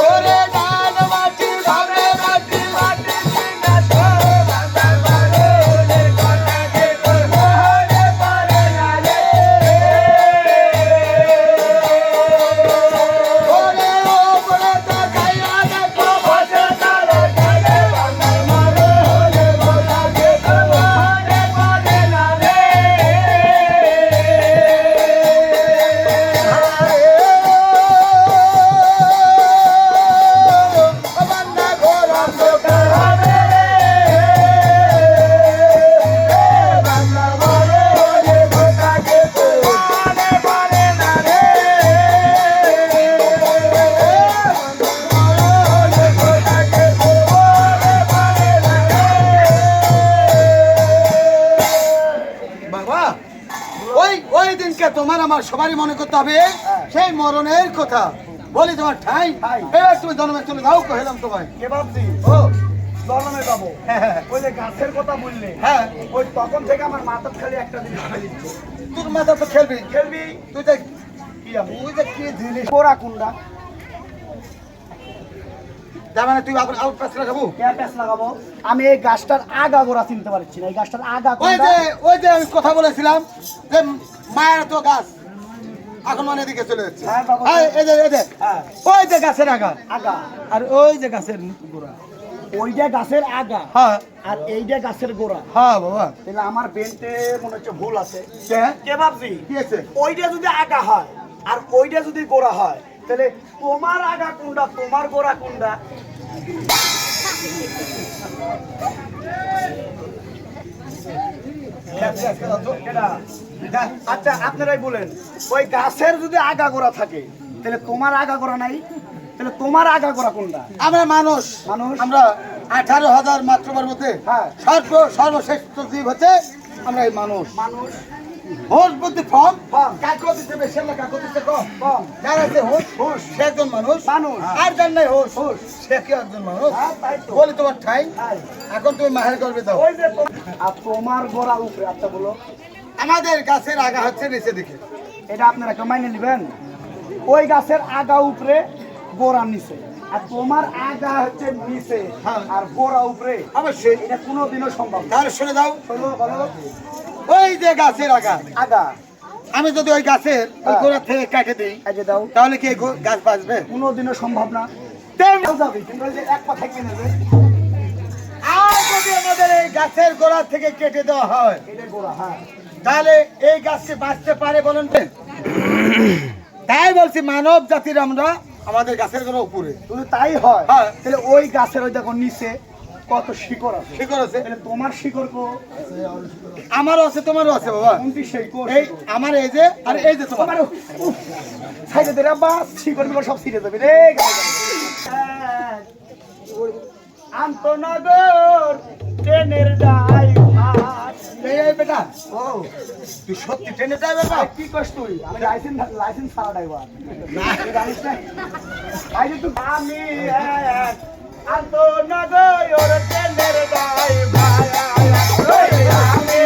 A: ওরে ডান মাটি ভাবে মাটি মাটি সিংহাসন। বান্দার মরণের কথা কে তোর ভয়নে পারে না রে। ওরে ওপরে তাকাইয়া দেখো বসে তারা জানে। বান্দার মরণের কথা কে তোর ভয়নে পারে না রে। বান্দা ঘোর অন্ধকার হবে রে। বান্দার মরণের কথা কে তোর ভয়নে পারে না রে। মরণের কথা কে তোর ভয়নে পারে না রে। বাবা ওই ওই দিনকে তোমার আমার সবারই মনে করতে হবে সেই মরণের কথা। বলি তোমার ঠাই
B: ঠাই।
A: এবার তুমি জন্মে চলে যাও কহিলাম তোমায়।
B: কে ভাবছি
A: ও
B: দলনে যাবো
A: হ্যাঁ।
B: ওই যে গাছের কথা বললে
A: হ্যাঁ
B: ওই তখন থেকে আমার মাথার খালি একটা জিনিস খেলিচ্ছে
A: তোর মাথা তো খেলবি
B: খেলবি
A: তুই যে
B: কি আমি
A: তুই যে কি জিনিস
B: কোরা কুন্ডা
A: তার মানে তুই আউট পাস লাগাবো
B: কে প্যাস লাগাবো আমি এই গাছটার আগা গোড়া চিনতে পারছি না এই গাছটার আগা
A: ওই
B: কোনটা
A: যে আমি কথা বলেছিলাম যে মায়ের তো গাছ এখন মানে এদিকে চলে যাচ্ছে
B: হ্যাঁ, বাবা।
A: এই যে
B: হ্যাঁ
A: ওই যে গাছের আগা
B: আগা
A: আর ওই যে গাছের গোড়া
B: ওইটা গাছের আগা
A: হ্যাঁ
B: আর এইটা গাছের গোড়া
A: হ্যাঁ বাবা
B: তাহলে আমার বেন্টে মনে হচ্ছে ভুল আছে
A: কে
B: কে ভাবছি
A: কি আছে
B: ওইটা যদি আগা হয় আর ওইটা যদি গোড়া হয় তাহলে তোমার আগা কোনটা তোমার গোড়া কোনটা এটা? আচ্ছা আপনারাই বলেন ওই গাছের যদি আগা গোড়া থাকে তাহলে তোমার আগা গোড়া নাই তাহলে তোমার আগা গোড়া কোনটা
A: আমরা মানুষ
B: মানুষ।
A: আমরা 18,000 মাত্রবার মধ্যে
B: হ্যাঁ।
A: সর্বশ্রেষ্ঠ জীব হচ্ছে আমরা এই মানুষ
B: মানুষ
A: হোস বুদ্ধি ফর্ম
B: ফর্ম।
A: কাকো দিতে বেশি না কাকো দিতে কম
B: কম
A: যার আছে হোস হোস সে একজন মানুষ
B: মানুষ।
A: আর যার নাই হোস হোস সে কি একজন মানুষ
B: হ্যাঁ, তাই তো।
A: বলি তোমার ঠাই
B: তাই।
A: এখন তুমি মাহের করবে দাও
B: ওই যে আর তোমার গোড়া উপরে আচ্ছা বলো
A: আমাদের গাছের আগা হচ্ছে নিচে দিকে
B: এটা আপনারা কেউ মাইনে নেবেন ওই গাছের আগা উপরে গোড়া নিচে আর তোমার আগা হচ্ছে নিচে
A: হ্যাঁ।
B: আর গোড়া উপরে
A: অবশ্যই
B: এটা কোনোদিনও সম্ভব না
A: তাহলে শুনে দাও
B: বলো বলো
A: ওই যে গাছের আগা
B: আগা
A: আমি যদি ওই গাছের ওই
B: হ্যাঁ।
A: গোড়া থেকে কেটে দিই
B: এই যে দাও
A: তাহলে কি এই গাছ বাঁচবে
B: কোনোদিনও সম্ভব না
A: তেমনি
B: যাবে কিন্তু ওই যে এক কথা কিনে নেবে
A: আর যদি আমাদের এই গাছের গোড়া থেকে কেটে দেওয়া হয়
B: এটা গোড়া হ্যাঁ
A: তাহলে এই গাছকে বাঁচতে পারে বলুন তো? তাই বলছি মানব জাতির আমরা আমাদের গাছের গোড়া উপরে
B: যদি তাই হয়
A: হ্যাঁ।
B: তাহলে ওই গাছের ওই দেখো নিচে কত শিকড় আছে
A: শিকড় আছে
B: তাহলে তোমার শিকড়
A: আমারও আছে তোমারও আছে বাবা
B: কোনটি শিকড়
A: এই আমার এই যে আর এই যে তোমার
B: তোমার সাইডে দেরা বা শিকড়গুলো সব ছিঁড়ে যাবে রে আন্তনগর ট্রেনের ড্রাইভার
A: এই বেটা
B: ও
A: তুই সত্যি ট্রেনে যাবে বাবা
B: কি কষ্ট তুই আমি লাইসেন্স ছাড়া ড্রাইভার জানিস না এই যে তুই আমি আন্তনগর ট্রেনের ড্রাইভার আমি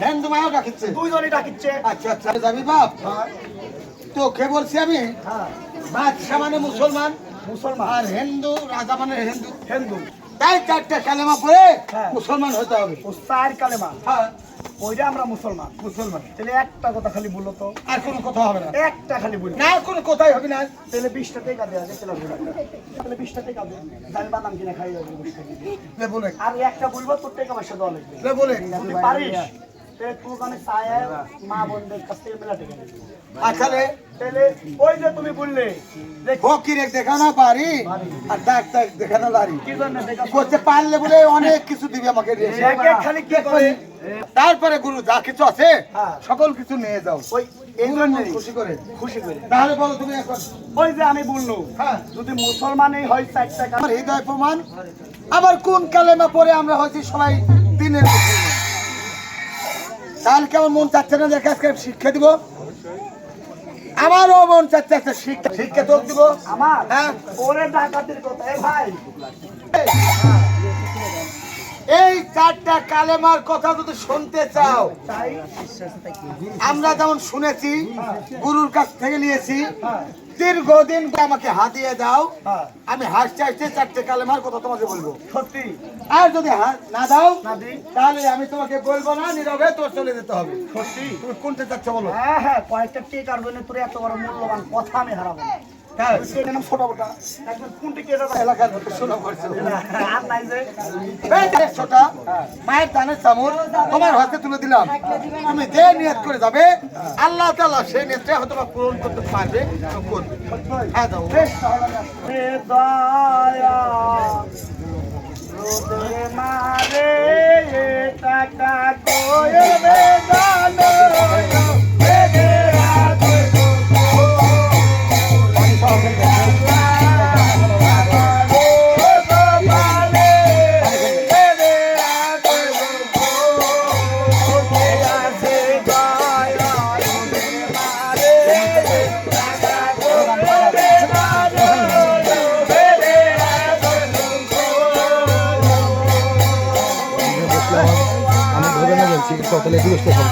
A: হিন্দু মায়াও রাখিচ্ছে
B: দুইজনই ডাকিচ্ছে
A: আচ্ছা আচ্ছা যাবি বাপ তোকে বলছি আমি
B: হ্যাঁ
A: বাদশা মানে মুসলমান
B: মুসলমান
A: আর হিন্দু রাজা মানে হিন্দু
B: হিন্দু
A: তাই চারটা কালেমা পড়ে
B: হ্যাঁ।
A: মুসলমান হতে হবে
B: ও চার কালেমা
A: হ্যাঁ
B: ওইটা আমরা মুসলমান
A: মুসলমান
B: তাহলে একটা কথা খালি বললো তো
A: আর কোনো কথা হবে না
B: একটা খালি বলি
A: না কোনো কথাই হবে না
B: তাহলে 20টা টাকা দেওয়া যায় তাহলে 20টা টাকা দেয় আমি বাদাম কিনে খাই যাবে 20 টাকা দিয়ে।
A: লে বলে
B: আর একটা বলবো তোর টাকা পয়সা দেওয়া লাগবে
A: লে বলে
B: যদি পারিস তাহলে তুই ওখানে চায় মা বোনদের কাছ থেকে মেলা টাকা নিবি।
A: আচ্ছা রে
B: তাহলে ওই যে তুমি বললে যে
A: ফকিরে দেখানো পারি আর ডাক্তার দেখানো লারি
B: কি জন্য দেখা
A: করতে পারলে বলে অনেক কিছু দিবে আমাকে দিয়ে
B: দেখে খালি কি করে
A: তারপরে গুরু যা কিছু আছে
B: হ্যাঁ।
A: সকল কিছু নিয়ে যাও
B: ওই এই
A: গুরুর
B: জন্য
A: মন খুশি করে
B: খুশি করে
A: তাহলে বলো তুমি এখন
B: ওই যে আমি বললো
A: হ্যাঁ
B: যদি মুসলমানই হয় 4 টাকা
A: আমার হৃদয় প্রমাণ আবার কোন কালেমা পরে আমরা হয়েছি সবাই দিনের মুসলমান তাহলে কেমন মন চাচ্ছে না দেখে আজকে শিক্ষা দিব আমারও মন চাচ্ছে একটা শিক্ষা শিক্ষা তোর দিব
B: আমার
A: হ্যাঁ
B: ওরে ডাকাতির কথা এ ভাই
A: এই চারটা কালেমার কথা যদি শুনতে চাও
B: তাই
A: আমরা যেমন শুনেছি গুরুর কাছ থেকে নিয়েছি
B: হ্যাঁ
A: দীর্ঘদিন আমাকে হাতিয়ে দাও,
B: হ্যাঁ
A: আমি হাসতে হাসতে 4টে কালেমার কথা তোমাকে বলবো।
B: সত্যি
A: আর যদি না দাও
B: না দিই
A: তাহলে আমি তোমাকে বলবো না, নীরবে তোর চলে যেতে হবে।
B: সত্যি
A: তুমি কোনটা চাচ্ছ বলো?
B: হ্যাঁ হ্যাঁ কয়েকটা টেকার জন্য তোর এত বড় মূল্যবান কথা আমি হারাবো না।
A: হ্যাঁ,
B: সেটা নাম ছোট বটা একদম কোন টিকে
A: এলাকার মধ্যে শোনা করছে।
B: আর নাই যে
A: এই যে ছোটা, মায়ের দানের চামচ তোমার হাতে তুলে দিলাম। তুমি যে নিয়ত করে যাবে, আল্লাহ তাআলা সেই নিয়তটা হয়তো বা পূরণ করতে পারবে, তো করবে। হ্যাঁ দাও।
B: বেশ তাহলে হে দয়া রোদে মারে টাকা কইবে জানো বেদে রাতে
A: আমি ধরে না বলছি সকালে এগুলো স্টেশন।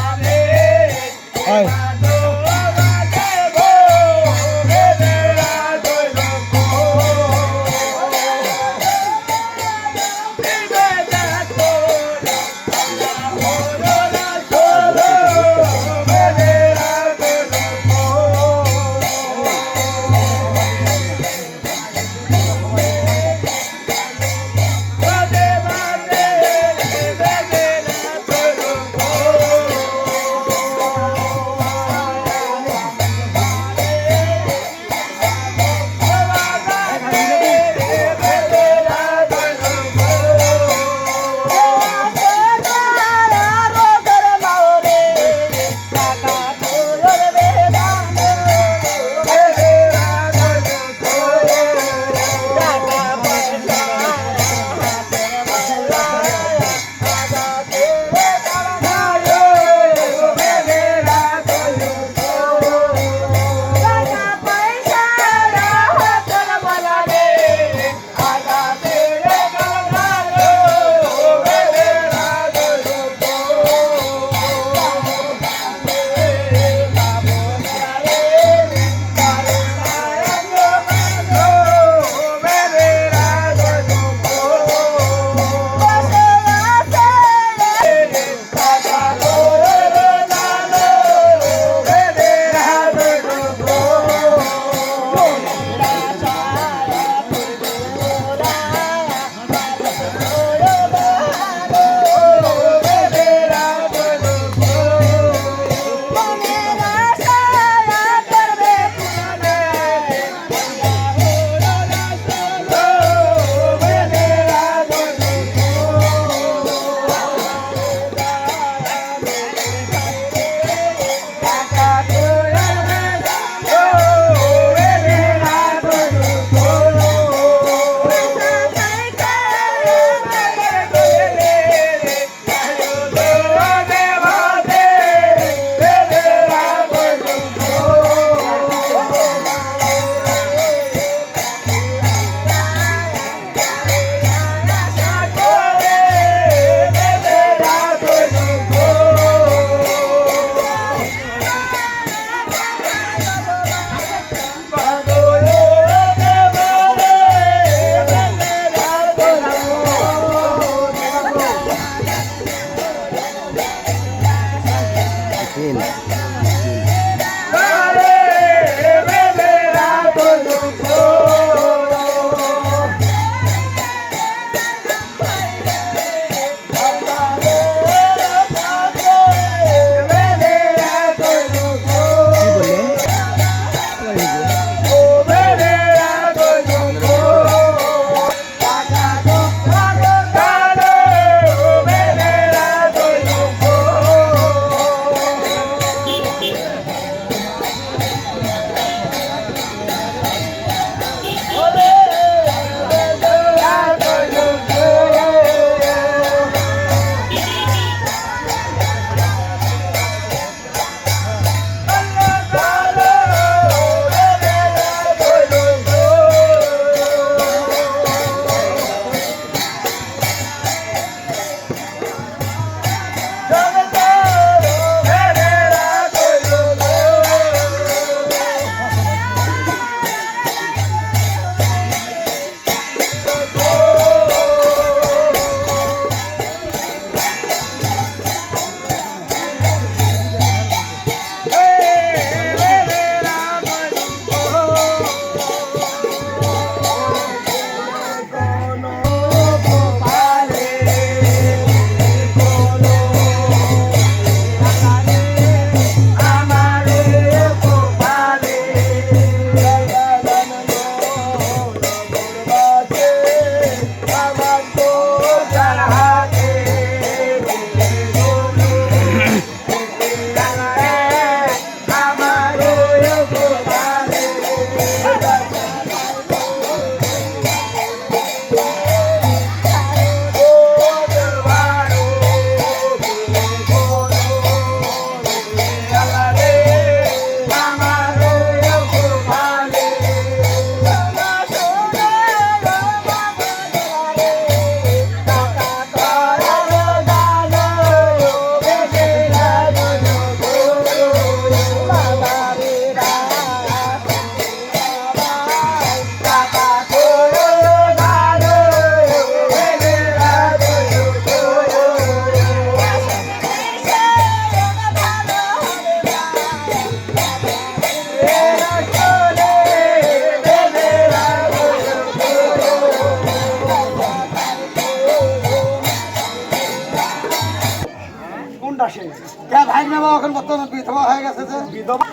A: না বাবা এখন বর্তমানে বিধবা হয়ে গেছে যে
B: বিধবা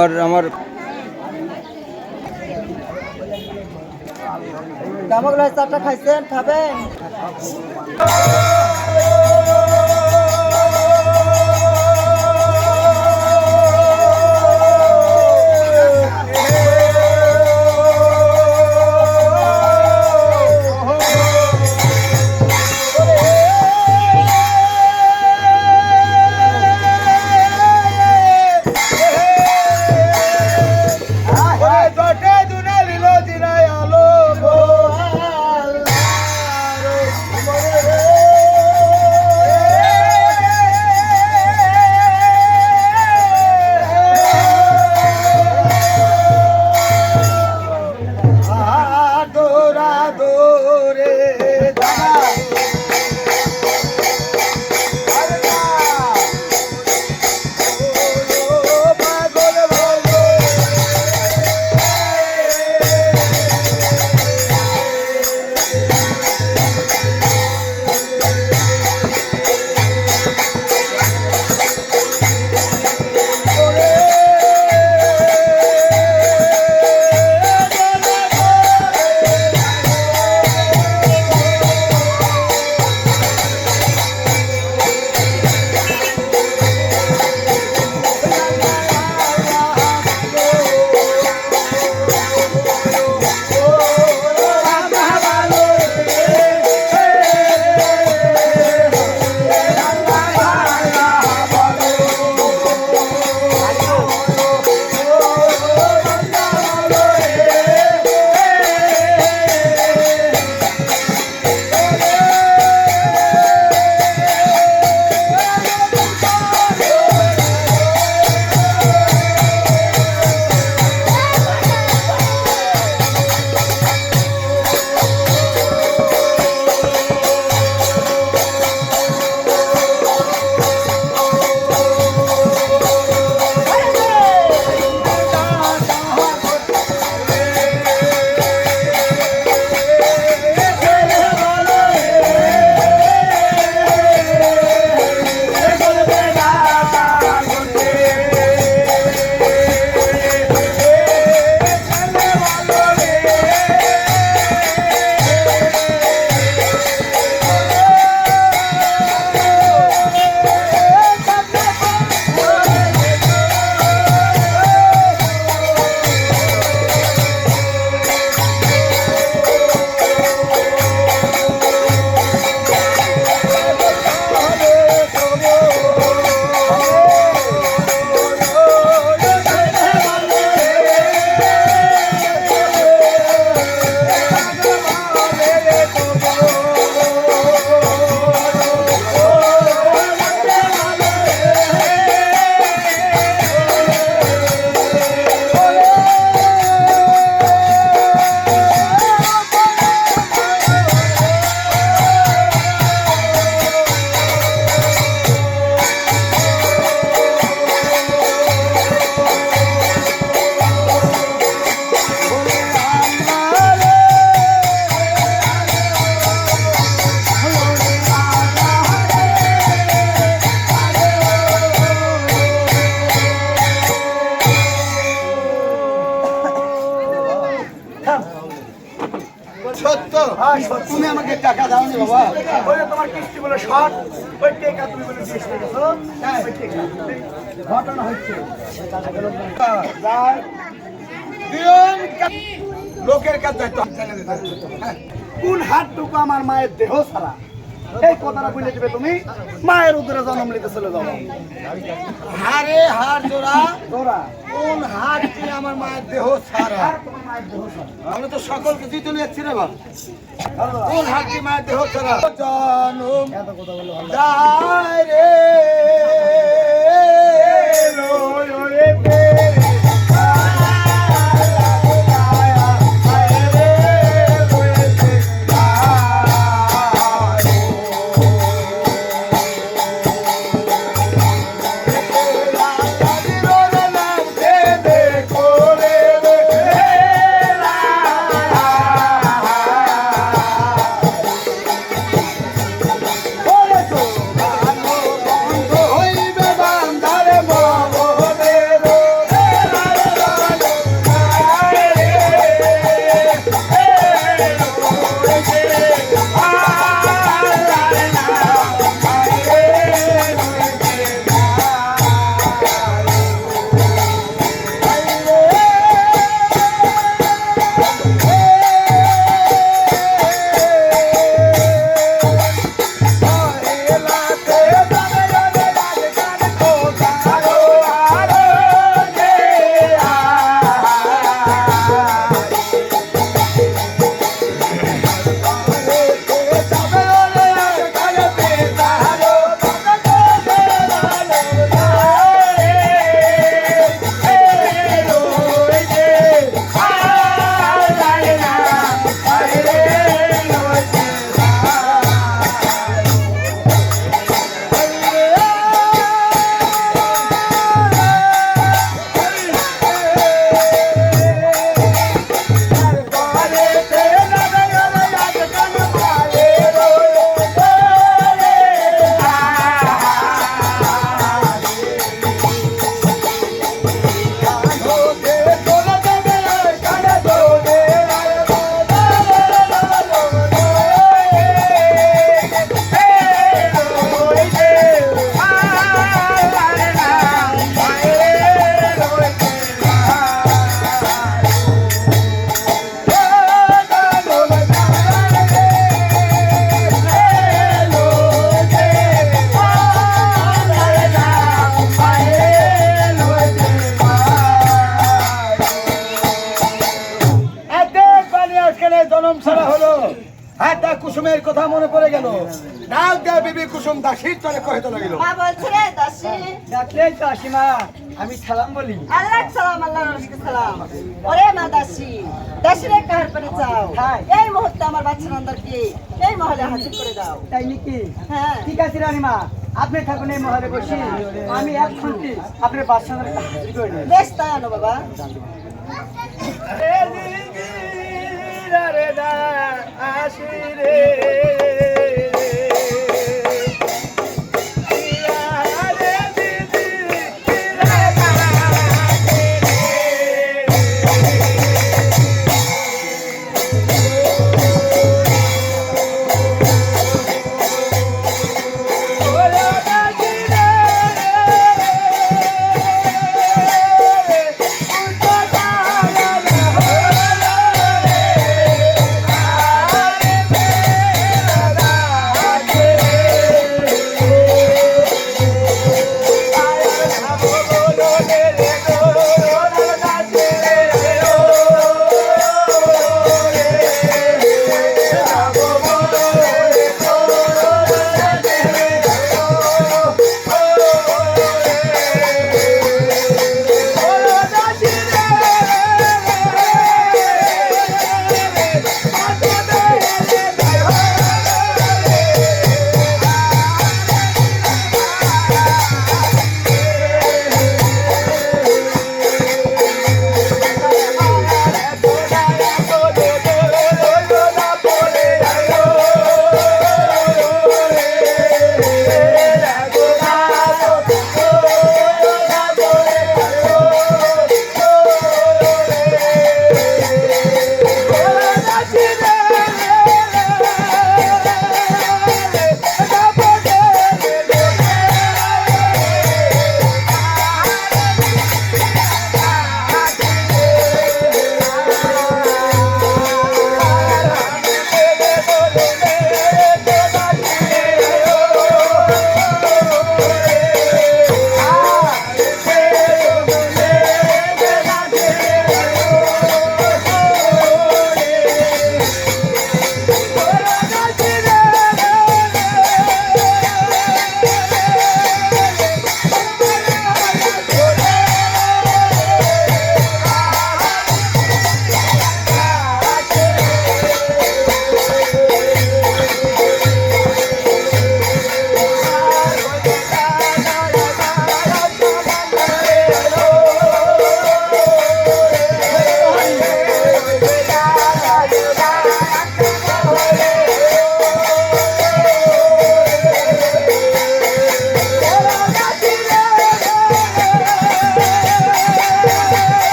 D: আর আমার
C: দামগুলো চারটা খাইছেন খাবেন
A: সত্য তুমি আমাকে টাকা দাওনি বাবা
B: ওই যে তোমার কিস্তি বলে শর্ট ওই টেকা তুমি বলে দিয়ে গেছো ওই টেকা ঘটনা হচ্ছে
A: লোকের কাছে
B: কোন হাতটুকু আমার মায়ের দেহ ছাড়া এই কথাটা বলে দিবে তুমি মায়ের উদরে জন্ম নিতে চলে যাবো
A: হারে হার জোড়া
B: তোরা
A: কোন হারটি আমার মায়ের দেহ ছাড়া
B: তোমার মায়ের দেহ ছাড়া
A: আমরা তো সকলকে জিতে নিয়েছি রে বাবা কোন হারটি মায়ের দেহ ছাড়া জনম
B: এত কথা বলে ভালো
A: যায় রে
B: দেখো রে
A: কুসুমের কথা মনে পড়ে গেল। ডাক দেয়া বিবি কুসুম দাসীর চলে কহিতে লাগিল।
C: মা বলছে রে দাসী
B: ডাকলে কাশিমা আমি সালাম বলি।
C: আল্লাহ সালাম আল্লাহ রসুল সালাম। ওরে মা দাসী দাসীরে কাহার পানে চাও এই মুহূর্তে আমার বাচ্চা নন্দনকে এই মহলে হাজির করে দাও।
B: তাই নাকি?
C: হ্যাঁ
B: ঠিক আছে রানীমা, আপনি থাকুন এই মহলে বসি, আমি এক ঘন্টি আপনার বাচ্চা হাজির করে নেব।
C: বেশ তাই আনো বাবা।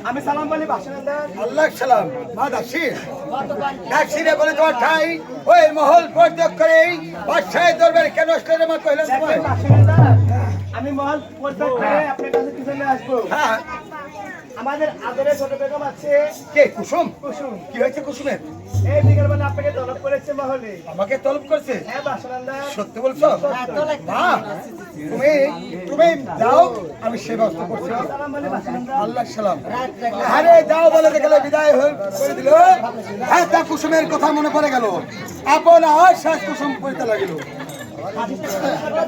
B: আমি সালাম বলি বাসিন্দার।
A: আল্লাহ সালাম। মা দাসী দাসীরে বলে তোমার ঠাই ওই মহল পরিত্যাগ করে বাদশাহের দরবারে কেন আসলে রে মা কইলেন তোমায়?
B: বাসিন্দার, আমি মহল পরিত্যাগ করে আপনার কাছে কি জন্য আসবো?
A: হ্যাঁ
B: আমাদের আদরের ছোট বেগম আছে
A: কে কুসুম?
B: কুসুম।
A: কি হয়েছে কুসুমের?
B: এই বিকেলবেলা আপনাকে তলব করেছে মহলে।
A: আমাকে তলব করছে?
B: হ্যাঁ বাসিন্দার।
A: সত্যি বলছো? মা তুমি তুমি যাও, আমি সে ব্যবস্থা করছি।
B: সালাম বলি বাসিন্দার।
A: আল্লাহ সালাম। আরে যাও বলে দেখলে বিদায় করে দিল। হ্যাঁ তা কুসুমের কথা মনে পড়ে গেল। আপন আর শেষ কুসুম করিতে লাগিল।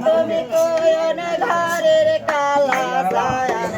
C: তুমি কোন ঘরের কালা সায়ান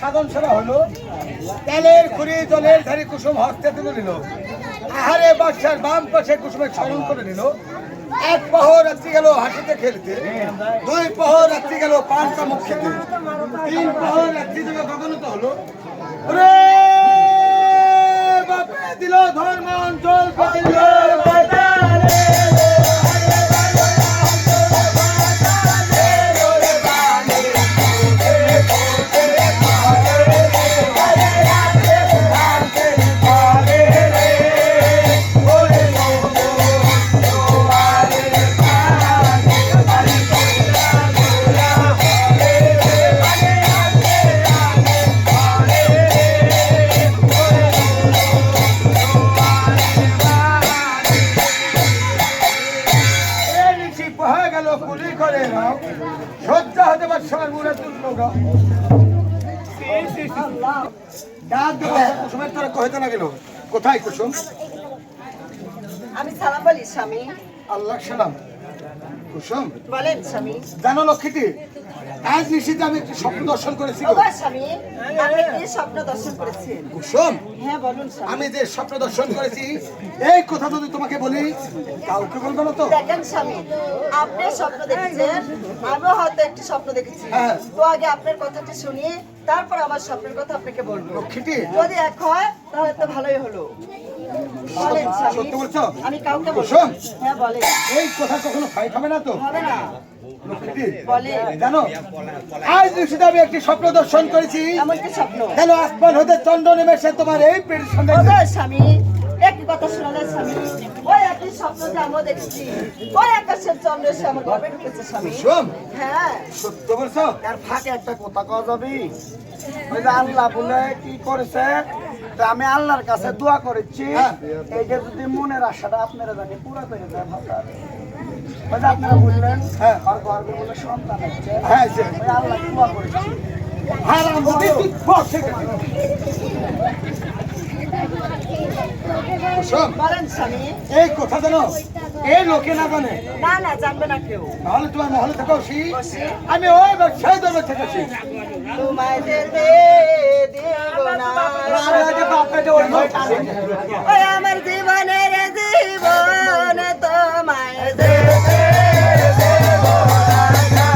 A: সাধন সেবা হলো, তেলের খুরি জলের ধারি কুসুম হস্তে তুলে নিল, আহারে বাদশার বাম পাশে কুসুমের স্মরণ করে নিল। এক প্রহর রাত্রি গেল হাসিতে খেলতে, দুই প্রহর রাত্রি গেল পাঁচটা মুখ খেতে, তিন প্রহর রাত্রি দেবে গগনত হলো। ওরে বাপে দিল ধর্ম অঞ্চল সজ্জা হতে পার সবার মুড়ে তুললো কুসুমের তোরা কহিতে না গেল। কোথায় কুসুম?
C: আমি সালাম বলি স্বামী।
A: আল্লাহ সালাম। কুসুম
C: বলেন স্বামী।
A: জানো লক্ষ্মীটি, আজ নিশ্চিত আমি একটি স্বপ্ন দর্শন করেছি গো।
C: ওগো স্বামী, আপনি কি স্বপ্ন দর্শন করেছেন?
A: কুসুম,
C: হ্যাঁ বলুন স্বামী।
A: আমি যে স্বপ্ন দর্শন করেছি এই কথা যদি তোমাকে বলি কাউকে বলবো না তো?
C: দেখেন স্বামী, আপনি স্বপ্ন দেখেছেন, আমিও হয়তো একটি স্বপ্ন দেখেছি।
A: হ্যাঁ।
C: তো আগে আপনার কথাটি শুনিয়ে তারপর আমার স্বপ্নের কথা আপনাকে বলবো।
A: লক্ষ্মীটি,
C: যদি এক হয় তাহলে তো ভালোই হলো। বলেন স্বামী।
A: সত্য বলছো?
C: আমি কাউকে বলবো।
A: কুসুম,
C: হ্যাঁ বলেন।
A: এই কথা কখনো ফাইট হবে না তো?
C: হবে না।
A: লক্ষ্মীটি,
C: বলে
A: জানো আজ নিশ্চিত আমি একটি স্বপ্ন দর্শন করেছি।
C: এমন কি স্বপ্ন?
A: কেন আসমান হতে চন্দ্র নেমে সে তোমার এই পেটের সঙ্গে
C: ওগো স্বামী, একই কথা শোনালেন স্বামী। ওই একই স্বপ্ন যে আমিও দেখেছি, ওই আকাশের চন্দ্র এসে আমার গর্বে ঢুকেছে স্বামী।
A: কুসুম,
C: হ্যাঁ।
A: সত্য বলছো?
B: এর ফাঁকে একটা কথা কওয়া যাবি? ওই যে আল্লাহ বলে কি করেছে, তা আমি আল্লাহর কাছে দোয়া করেছি,
A: হ্যাঁ।
B: এইটা যদি মনের আশাটা আপনারা জানি পুরা করে দেয় ভাষা। ওই যে আপনারা বললেন
A: হ্যাঁ।
B: আর গর্বে বলে সন্তান হচ্ছে,
A: হ্যাঁ, যে
B: ওই আল্লাহ দোয়া করেছি।
A: হারাম বুদ্ধি তুই বস এখানে। কুসুম,
C: বলেন স্বামী।
A: এই কথা জানো এই লোকে না জানে,
C: না না, জানবে না কেউ।
A: নাহলে তোমার মহলে থেকে বসি,
C: বসি।
A: আমি ওই ব্যবসায় দলে থেকেছি।
C: তোমায় যেতে দিব না। ওই আমার জীবনের জীবন তোমায় যেতে দেব না।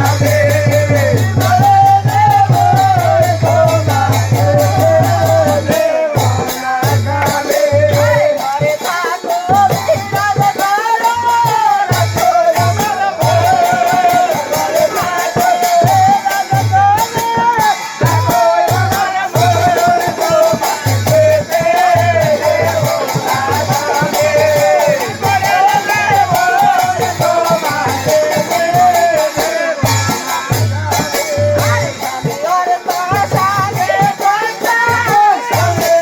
C: ঘরে থাকো বিরাজ করো, রাখো আমার ভয়। ঘরে থাকো বিরাজ করো, রাখো আমার ভয়। তোমায় যেতে দেব না। ঘরে দেব, তোমায় যেতে দেব না। আমি ওর পাশানে থাকতে, সঙ্গে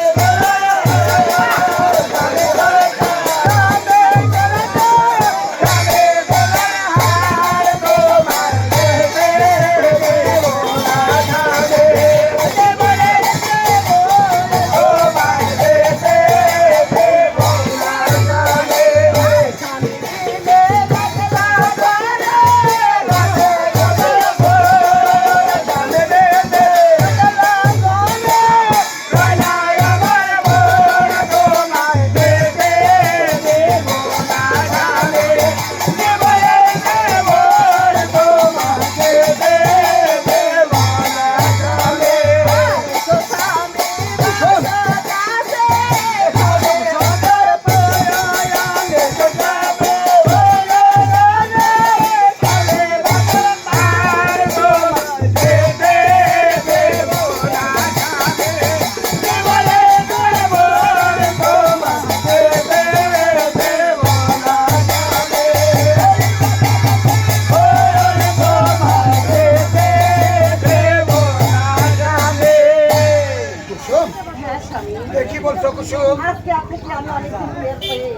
A: কুসুম,
C: হ্যাঁ স্বামী।
A: কি বলছো কুসুম?
C: আজকে আপনাকে আমি অনেক বের হয়ে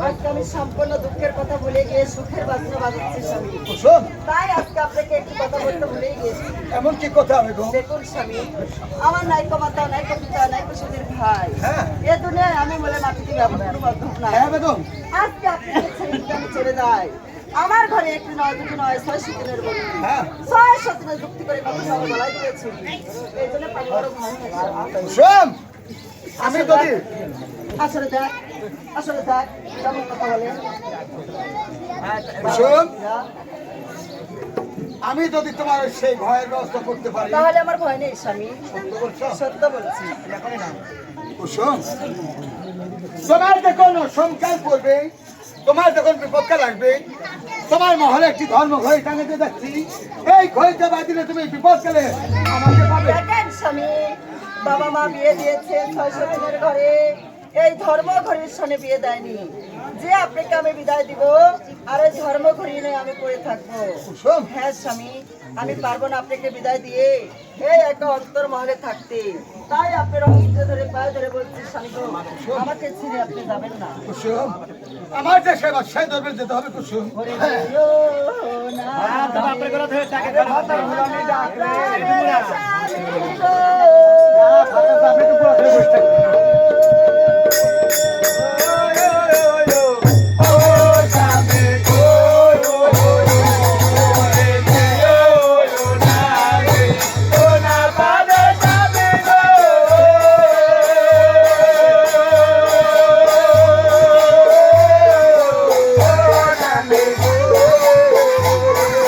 C: আজকে আমি সম্পূর্ণ দুঃখের কথা ভুলে গিয়ে সুখের বাজনা বাজাচ্ছি স্বামী।
A: কুসুম,
C: তাই আজকে আপনাকে একটি কথা বলতে ভুলেই গেছি।
A: এমন কি কথা হবে গো?
C: দেখুন স্বামী, আমার নাইকো মাতা, নাইকো পিতা, নাইকো সুধীর ভাই,
A: হ্যাঁ।
C: এ দুনিয়ায় আমি বলে মাটিতে ব্যবহার কোনো মাধ্যম নাই।
A: হ্যাঁ বেগম,
C: আজকে আপনাকে ছেড়ে দিতে আমি চলে যাই, আমার ঘরে একটি নয় দুটি নয় 600 দিনের বলি
A: হ্যাঁ
C: 600 দিনের যুক্তি করে কত সবাই বলাই দিয়েছি এই জন্য পানি বড় ভয় হচ্ছে।
A: কুসুম আমি যদি
C: আসলে দেখ কেমন কথা বলে
A: কুসুম আমি যদি তোমার সেই ভয়ের ব্যবস্থা করতে পারি
C: তাহলে আমার ভয় নেই স্বামী,
A: সত্য বলছো?
C: সত্য বলছি।
A: কুসুম তোমার যখন অসংখ্যাল পড়বে, তোমার যখন বিপদকাল আসবে, তোমার মহলে একটি ধর্ম ঘড়ি টাঙাতে যাচ্ছি, এই ঘড়িতে বাঁধিলে তুমি বিপদকালে আমাকে পাবে।
C: দেখেন স্বামী, বাবা মা বিয়ে দিয়েছে 600 দিনের ঘরে, এই ধর্ম ঘড়ির সনে বিয়ে দেয়নি যে আপনাকে আমি বিদায় দিব আর এই ধর্ম ঘড়ি নিয়ে আমি পড়ে থাকবো।
A: কুসুম
C: হ্যাঁ স্বামী, আমি পারবো না আপনাকে বিদায় দিয়ে এই একটা অন্তর মহলে থাকতে, তাই আপনার অঙ্গিতে ধরে পায়ে ধরে বলছি স্বামী গো, আমাকে ছেড়ে আপনি যাবেন না।
A: কুসুম আমার যে সেবা সেই দরবারে যেতে হবে কুসুম।
C: ওরে বলিও না,
B: বাপরে করে ধরে টাকা করে হাতার ভুলামি ডাক রে
C: প্রাণের স্বামী গো।
A: আপনি তো পুরো ধরে বসে থাকবেন।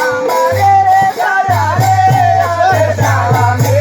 C: আমারে সারা রে সারা রে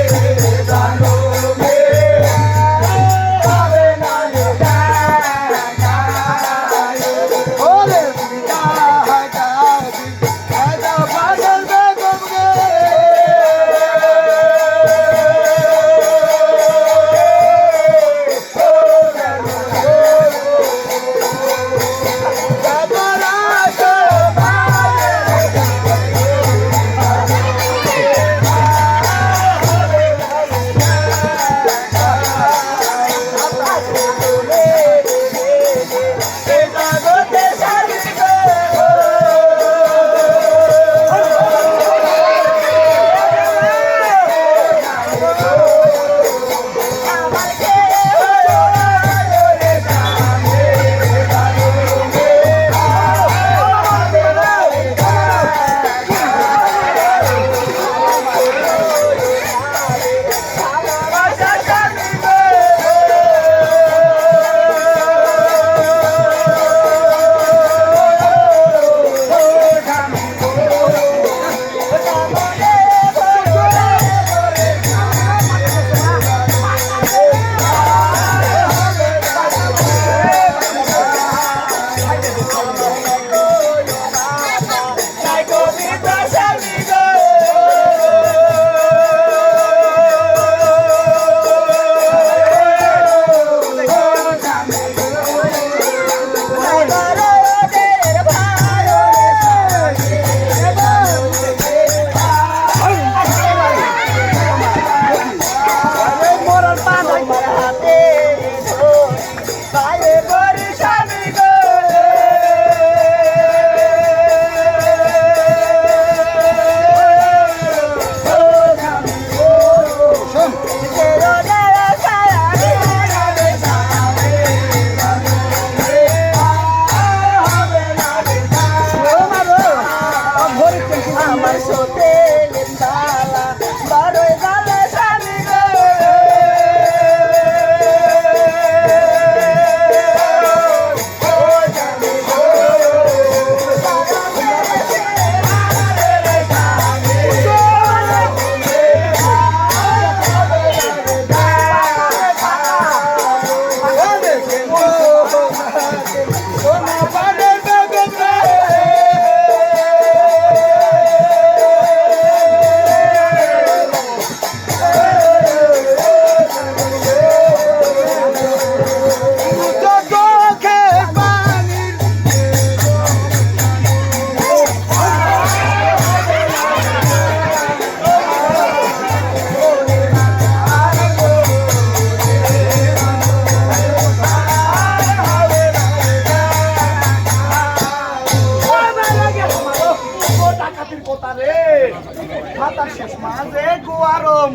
B: ভাতার শেষ মা যে গোয়ারম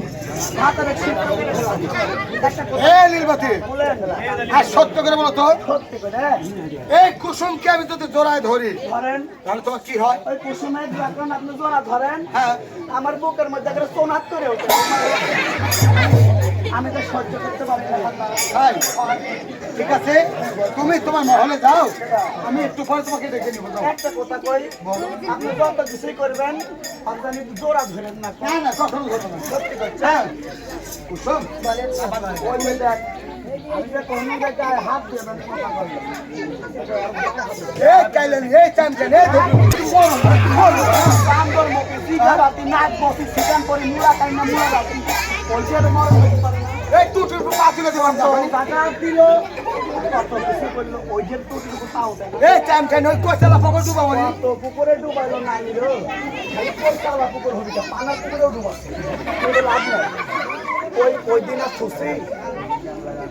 B: ভাতার
A: এ নীলবতী
B: বলেন
A: আর সত্য করে বলো তো
B: সত্যি করে
A: এই কুসুমকে আমি যদি জোড়ায় ধরি
B: ধরেন
A: তাহলে তোমার কি হয়?
B: ওই কুসুমের যখন আপনি জোড়া ধরেন
A: হ্যাঁ
B: আমার বুকের মধ্যে একটা সোনাত করে ওঠে আমি তো সহ্য করতে পারি না ভাতা।
A: তাই ঠিক আছে তুমি তোমার মহলে যাও আমি একটু পরে তোমাকে ডেকে নিবো যাও।
B: একটা কথা কই আপনি যত কিছুই করবেন আপনি জোড়া ধরেন না
A: না না কখনো ঘটনা না।
B: সত্যি করছেন
A: হ্যাঁ কুসুম
B: ওই যে দেখ আমি যে কোনো জায়গায় হাত দিয়ে দেন কথা বলবো
A: এই কাইলেন এই চামচেন এই
B: কাম করবো সিগারাতি নাক বসি সিগান করে মুলা খাই না মুলা রাতি বলছে তো মরণ হতে পারে না
A: এই টুটুর পা তুলে দেবেন
B: তো টাকা দিল কত কিছু করলো ওই যে টুকু তাও দেয় না।
A: এই চামচেন ওই কোচালা পকর ডুবা বলি
B: তো পুকুরে ডুবাইলো নাই রে চালা পুকুর হবি পানার পুকুরেও ডুবাচ্ছে ওটা লাভ নাই ওই দিন আর খুশি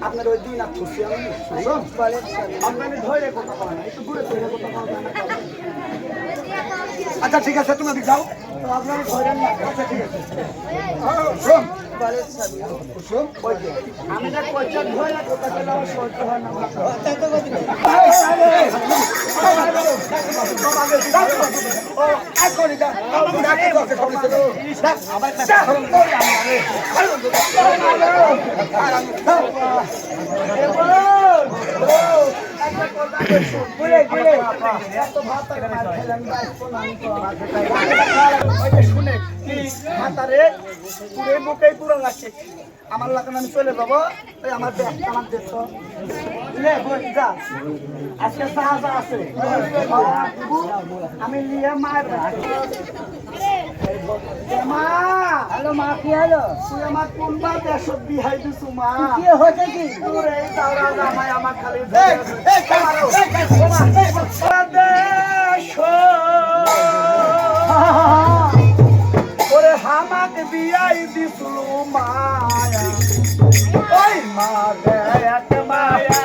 B: আপনার ওই দিন আর খুশি আমি আপনাকে ধরে কথা বলা না একটু দূরে ধরে কথা বলা যায় না
A: আচ্ছা ঠিক আছে তুমি যাও
B: তো আপনারা ধরেন না
A: আচ্ছা ঠিক আছে কুসুম কুসুম
B: ওই যে আমি না কইটা ধরে কথা বলে আমার সহ্য হয় না
A: ও এখনই যা ডাক্তার দরকার সব নিতে দাও আমার কাছে
B: শুনে কি মাতারে পুরে বুকেই পুরো লাগছে আমার লাগান আমি চলে যাবো ওই আমার দেখ আমার দেখ তো লে বই যা আজকে সাহায্য আছে আমি নিয়ে মায়ের মা হ্যালো মা কি হলো তুই আমার কোনবা দেশ বিহাই দিছু মা কি হয়েছে কি তোর এই তাওরা জামাই আমার খালি ওরে হামাক বিয়াই দিছু মায়া ওই মা রে এক মায়া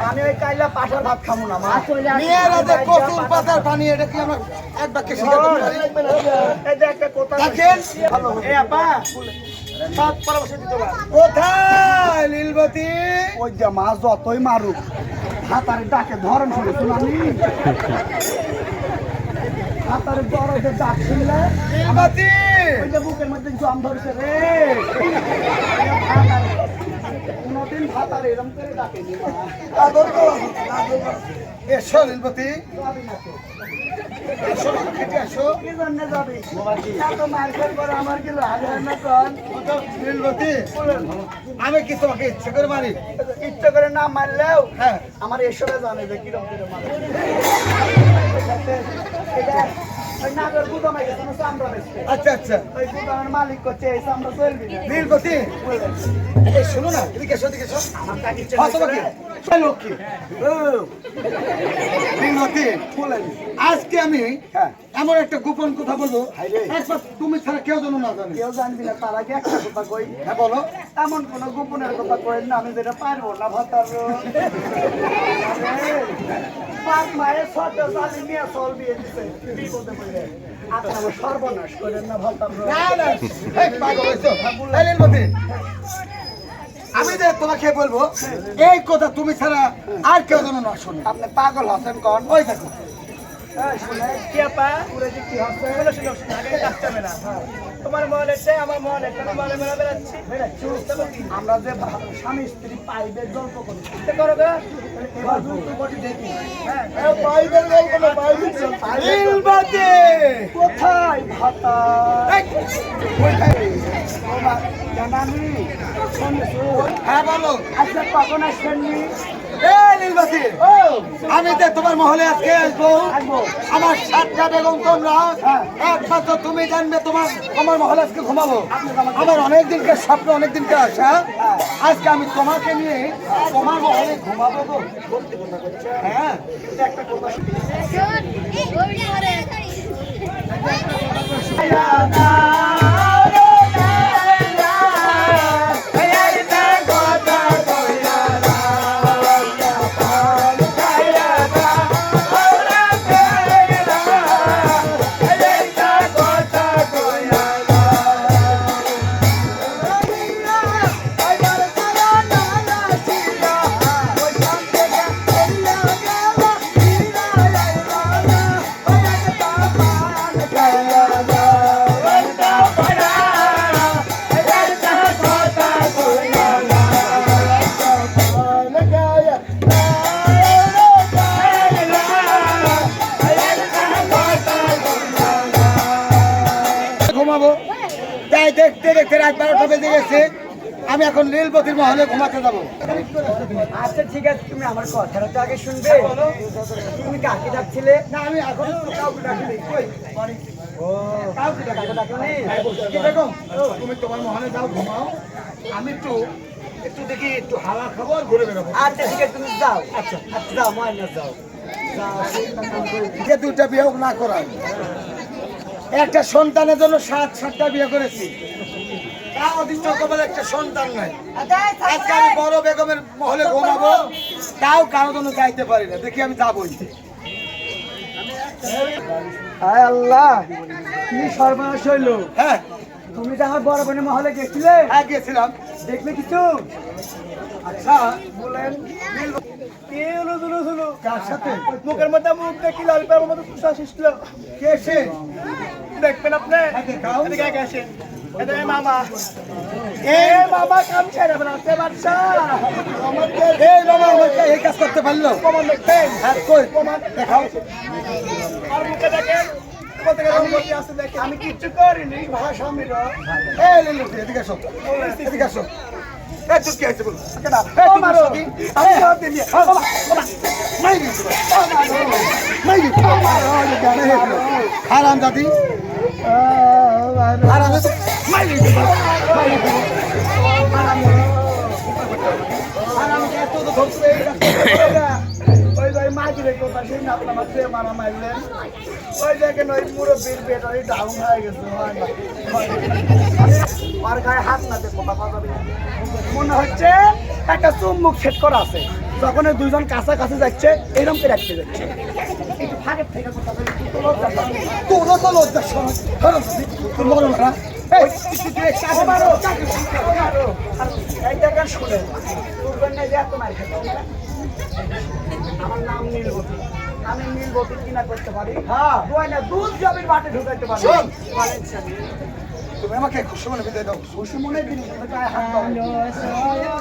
B: আমি ওই কাইলা পাঠার ভাত খাবো না মা
A: মেয়েরা যে কচুর পাতার পানি এটা কি আমরা এক বাক্যে শিখাতে পারি
B: এই যে একটা কথা
A: দেখেন
B: এ আপা সাত পরামর্শ দিতে পার
A: কোথায় নীলবতী
B: ওই যে মাছ যতই মারুক হাতারে ডাকে ধরন শুনেছি আমি হাতারে দরজে ডাক শুনলে
A: নীলবতী
B: ওই যে বুকের মধ্যে জম ধরেছে রে কোনদিন হাতারে এরম করে ডাকে নি
A: আদর করো এসো নীলবতী এসো খেতে আসো
B: কি জন্য যাবি এত মার্কেট করে আমার কি লাগে না কোন
A: নীলবতী আমি কি তোমাকে ইচ্ছে করে মারি
B: ইচ্ছে করে না মারলেও
A: হ্যাঁ
B: আমার এসবে জানে যে কিরম করে মারে ওই নাগর গুদামে গেছে না চামড়া বেচতে।
A: আচ্ছা আচ্ছা
B: ওই গুদামের মালিক করছে এই চামড়া চলবি না।
A: নীলপতি এই শোনো না এদিকে এসো এদিকে এসো
B: আমার টাকি
A: হতবাকি লক্ষ্মী নীলপতি
B: বলেন
A: আজকে আমি
B: হ্যাঁ
A: এমন একটা গোপন কথা বলবো
B: হাইরে।
A: একবার তুমি ছাড়া কেউ যেন না জানে
B: কেউ জানবি না তার আগে একটা কথা কই
A: হ্যাঁ বলো
B: এমন কোন গোপনের কথা কইেন না আমি যেটা পারবো না ভাতার পাঁচ মায়ের ছোট চালি নিয়ে চল বিয়ে দিছে বিপদে পড়ে আপনি আমার সর্বনাশ করেন না ভাতার
A: না না এই পাগল হইছো এই নীলপতি আমি যে তোমাকে বলবো এই কথা তুমি ছাড়া আর কেউ যেন না শোনে
B: আপনি পাগল হচ্ছেন কোন
A: ওই দেখো
B: তোমার মনে আমার মনে মনে মেলা বেড়াচ্ছি আমরা যে স্বামী স্ত্রী পাইবের গল্প করি করো গা এবার দেখি হ্যাঁ পাইবের গল্প না পাইবের
A: নীলপতি
B: কোথায় ভাতা
A: এই, কোথায়?
B: জানানি
A: হ্যাঁ বলো
B: আচ্ছা কখন আসবেননি
A: এই নীলপতি
B: ও
A: আমি যে তোমার মহলে আজকে আসবো
B: আসবো
A: আমার সাতটা বেগম তোমরা
B: হ্যাঁ।
A: একমাত্র তুমি জানবে তোমার মহলে আজকে ঘুমাবো আমার অনেক দিনকার স্বপ্ন অনেক দিনকার আশা আজকে আমি তোমাকে নিয়ে তোমার মহলে ঘুমাবো গো হ্যাঁ
B: একটা কথা
A: ঘুমাবো তাই দেখতে দেখতে রাত 12টা বেজে গেছে আমি এখন নীলপতির মহলে ঘুমাতে যাবো
B: আচ্ছা ঠিক আছে তুমি আমার কথাটা তো আগে শুনবে তুমি কাকে ডাকছিলে
A: না আমি এখন কাউকে ডাকিনি কই
B: ও
A: কাউকে ডাকিনি
B: ডাকনি
A: কি বেগম তুমি তোমার মহলে যাও ঘুমাও আমি একটু একটু দেখি একটু হাওয়া খাবো আর ঘুরে বেরোবো
B: আচ্ছা ঠিক আছে তুমি যাও আচ্ছা আচ্ছা যাও ময়না যাও যাও
A: যে দুটা বিয়ে হোক না করার একটা সন্তানের জন্য সাতটা বিয়ে করেছি তা অদৃষ্ট কপালে একটা সন্তান নাই আজকে আমি বড় বেগমের মহলে ঘুমাবো তাও কারো জন্য যাইতে পারি না দেখি আমি যাবোই
B: হায় আল্লাহ কি সর্বনাশ হইলো
A: হ্যাঁ
B: তুমি যে আমার বড় বোনের মহলে গেছিলে
A: হ্যাঁ গিয়েছিলাম
B: দেখলে কিছু
A: আচ্ছা
B: বলেন কে হলো দুলো দুলো
A: কার সাথে
B: মুখের মধ্যে মুখ দেখি লাল পাড়ার মধ্যে তুষার শিখল
A: কে সে
B: দেখবেন আপনি
A: হ্যাঁ, দেখাও।
B: এদিকে আগে আসেন এটা মামা এ মামা কাম ছেড়ে বেড়াচ্ছে বাচ্চা
A: এই বাবা আমাকে এই কাজ করতে পারলো
B: প্রমাণ দেখবেন
A: হ্যাঁ কই
B: প্রমাণ
A: দেখাও
B: আর মুখে দেখেন কত গেলে আছে দেখেন আমি কিচ্ছু করিনি ভাষা মিল
A: এই লিলু এদিকে আসো এদিকে আসো এই তুই কি আছে বল
B: কেডা
A: এই
B: ও
A: তুমি
B: মারো
A: সত্যি?
B: আমি হাত দিয়ে বাবা
A: মাইরি মাইরি হারাম দাদি হারাম মাইরি হারাম এত তো ধরছে
B: ওই ভাই মাঝিরে কথা শুনে আপনার মাঝে মারা মারলেন ওই দেখেন ওই মুরব্বীর পেট ওই ডাউন হয়ে গেছে আর গায়ে হাত না দেখো বাবা যাবে মনে হচ্ছে একটা চুম্বক সেট করা আছে যখন এই দুইজন কাছাকাছি যাচ্ছে এরকম করে রাখতে যাচ্ছে একটু ফাঁকের থেকে কথা বলি, একটু লজ্জা পাবে।
A: তোরা তো লজ্জার সময় হারাম দাদি তোর মনে মারা এই
B: ও মারো, ও মারো। আর এই দেখেন শুনেন দুর্গের নাই যে এত মার খেতে হবে না? আমার নাম নীলবতী আমি নীলবতী কিনা করতে পারি
A: হ্যাঁ
B: দুই না দুধ জমির বাটে ঢুকাইতে পারি
A: শোন।
B: বলেন স্বামী।
A: তুমি আমাকে খুশি মনে বিদায় দাও
B: খুশি মনে দিন গায়ে হাত দাও।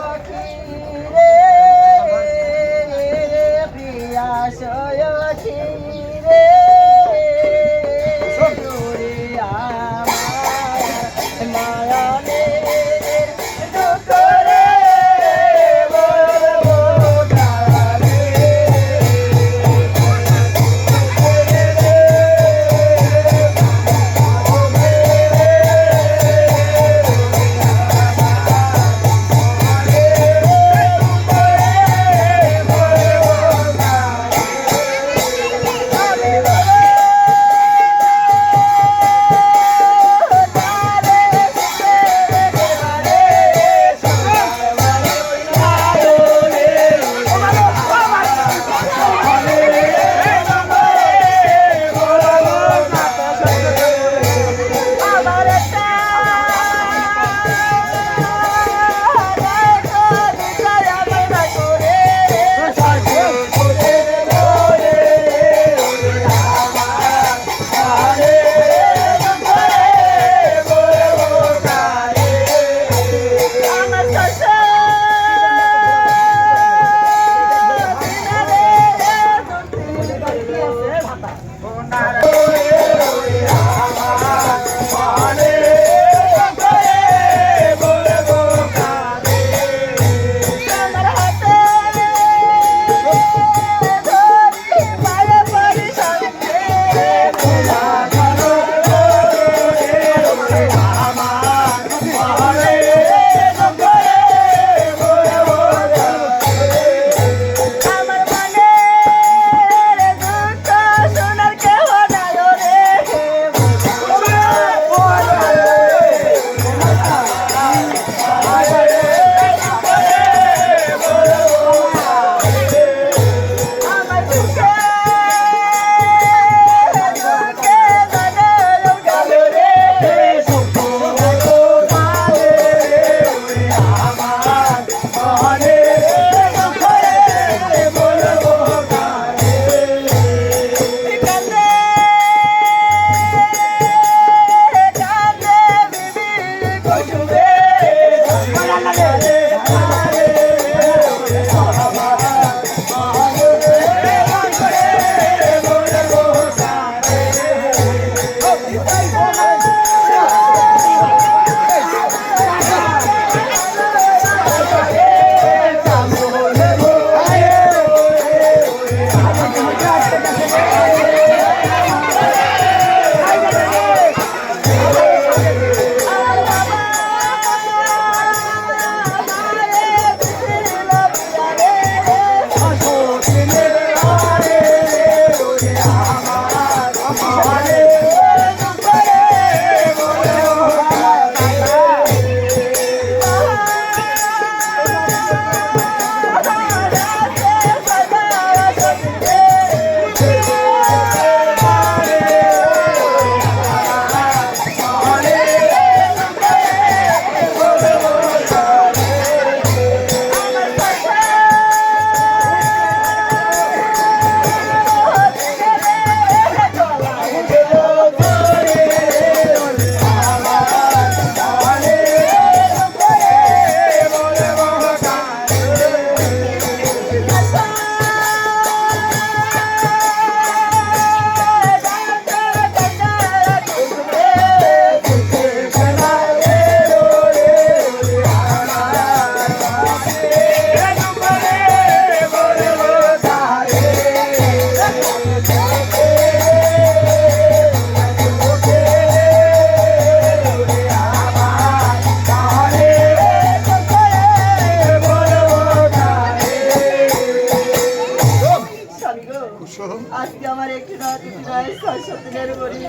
C: এই 600 দিনের গড়ি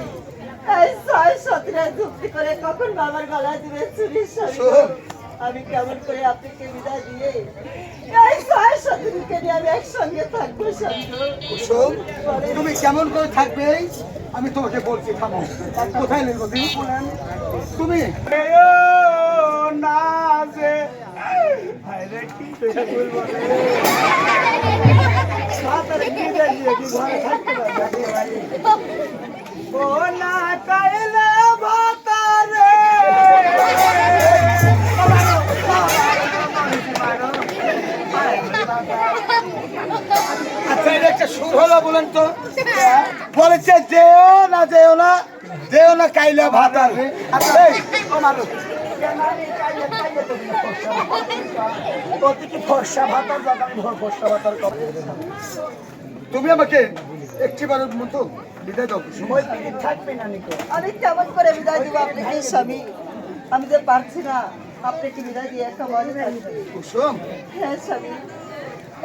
C: এই 600 দিনের যুক্তি করে কখন বাবার গলায় দিবে চুরির শাড়ি আমি কেমন করে আপনাকে বিদায় দিয়ে এই 600 দিনকে নিয়ে আমি একসঙ্গে থাকবো স্বামী
A: কুসুম তুমি কেমন করে থাকবে আমি তোমাকে বলছি থামো কোথায় নেবো তুমি বলেন তুমি
B: না যে ভাইরে কি বলবো রে সাতারে কি দিয়ে কি ঘরে থাকতে পারবে ভাই ও না কাইলে ভাতারে
A: আচ্ছা এটা একটা সুর হলো বলেন তো বলেছে যেও না কাইলা ভাত আসবে আচ্ছা এই, আমার
B: ফর্সা ভাতার জায়গা ফর্সা ভাতার কথা
A: তুমি আমাকে একটিবারের মতো বিদায় দাও কুসুম
B: সময় থাকবে না নিকো
C: আমি কেমন করে বিদায় দিব আপনাকে স্বামী আমি যে পারছি না আপনাকে বিদায় দিয়ে একটা মনে থাকবে
A: কুসুম
C: হ্যাঁ স্বামী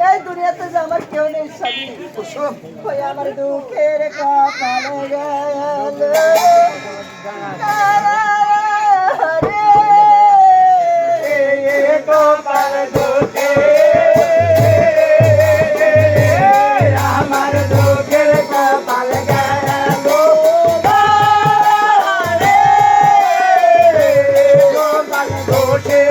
C: এই দুনিয়াতে যে আমার কেউ নেই স্বামী
A: কুসুম
C: ওই আমার দুঃখের কপালে গেল
B: গোপাল দুঃখে আমার দুঃখের কপাল গেল গোপাল দুঃখে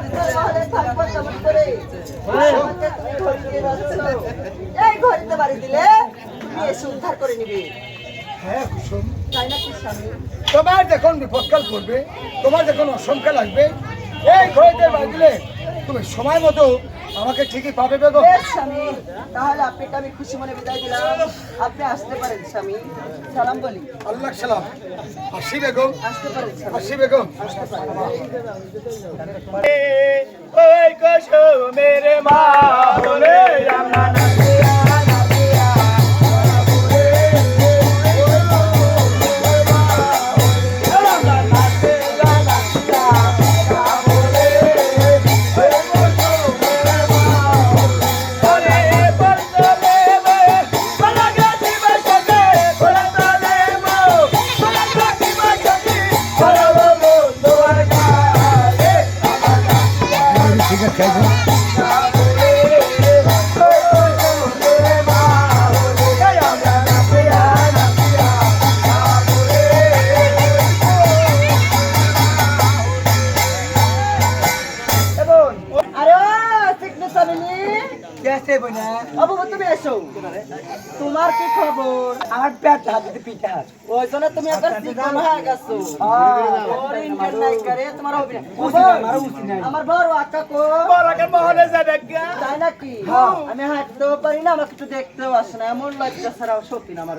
C: ভিতরে মহলে থাকবো কেমন করে? আমাকে তুমি ঘড়ি দিয়ে যাচ্ছ। এই ঘড়িতে বাড়ি দিলে তুমি এসে উদ্ধার করে নিবে।
A: হ্যাঁ কুসুম,
C: তাই না কি স্বামী?
A: তোমার যখন বিপদকাল করবে, তোমার যখন অসংখ্যা লাগবে, এই ঘড়িতে বাঁধলে তুমি সময় মতো আমাকে ঠিকই পাবে বেগম।
C: বেশ স্বামী, তাহলে আপনাকে আমি খুশি মনে বিদায় দিলাম। আপনি আসতে পারেন স্বামী। সালাম বলি।
A: আল্লাহ সালাম। আসি বেগম,
C: আসতে পারেন স্বামী।
A: আসি বেগম।
C: আসতে পারেন।
B: ওই কুসুমের মা বলে আমরা নাচিয়া নাচিয়া
A: ঠিক আছে
C: আরে ও চিকনি সামিনি,
B: कैसे बना
C: বাবু তুমি এসো। তোমার কি খবর?
B: আমার পেট হাতে পিঠা
C: ওই জন্য তুমি একবার চিকন হয়ে গেছো। ওর ইনকাম নাই করে তোমার হবে না। আমার বড় আকা কো
B: बोला कर मोहल्ले से देख गया
C: তাই নাকি? আমি হাঁটতেও পারি না, আমাকে একটু দেখতেও আসে না, এমন লজ্জা ছাড়াও সত্যি না আমার।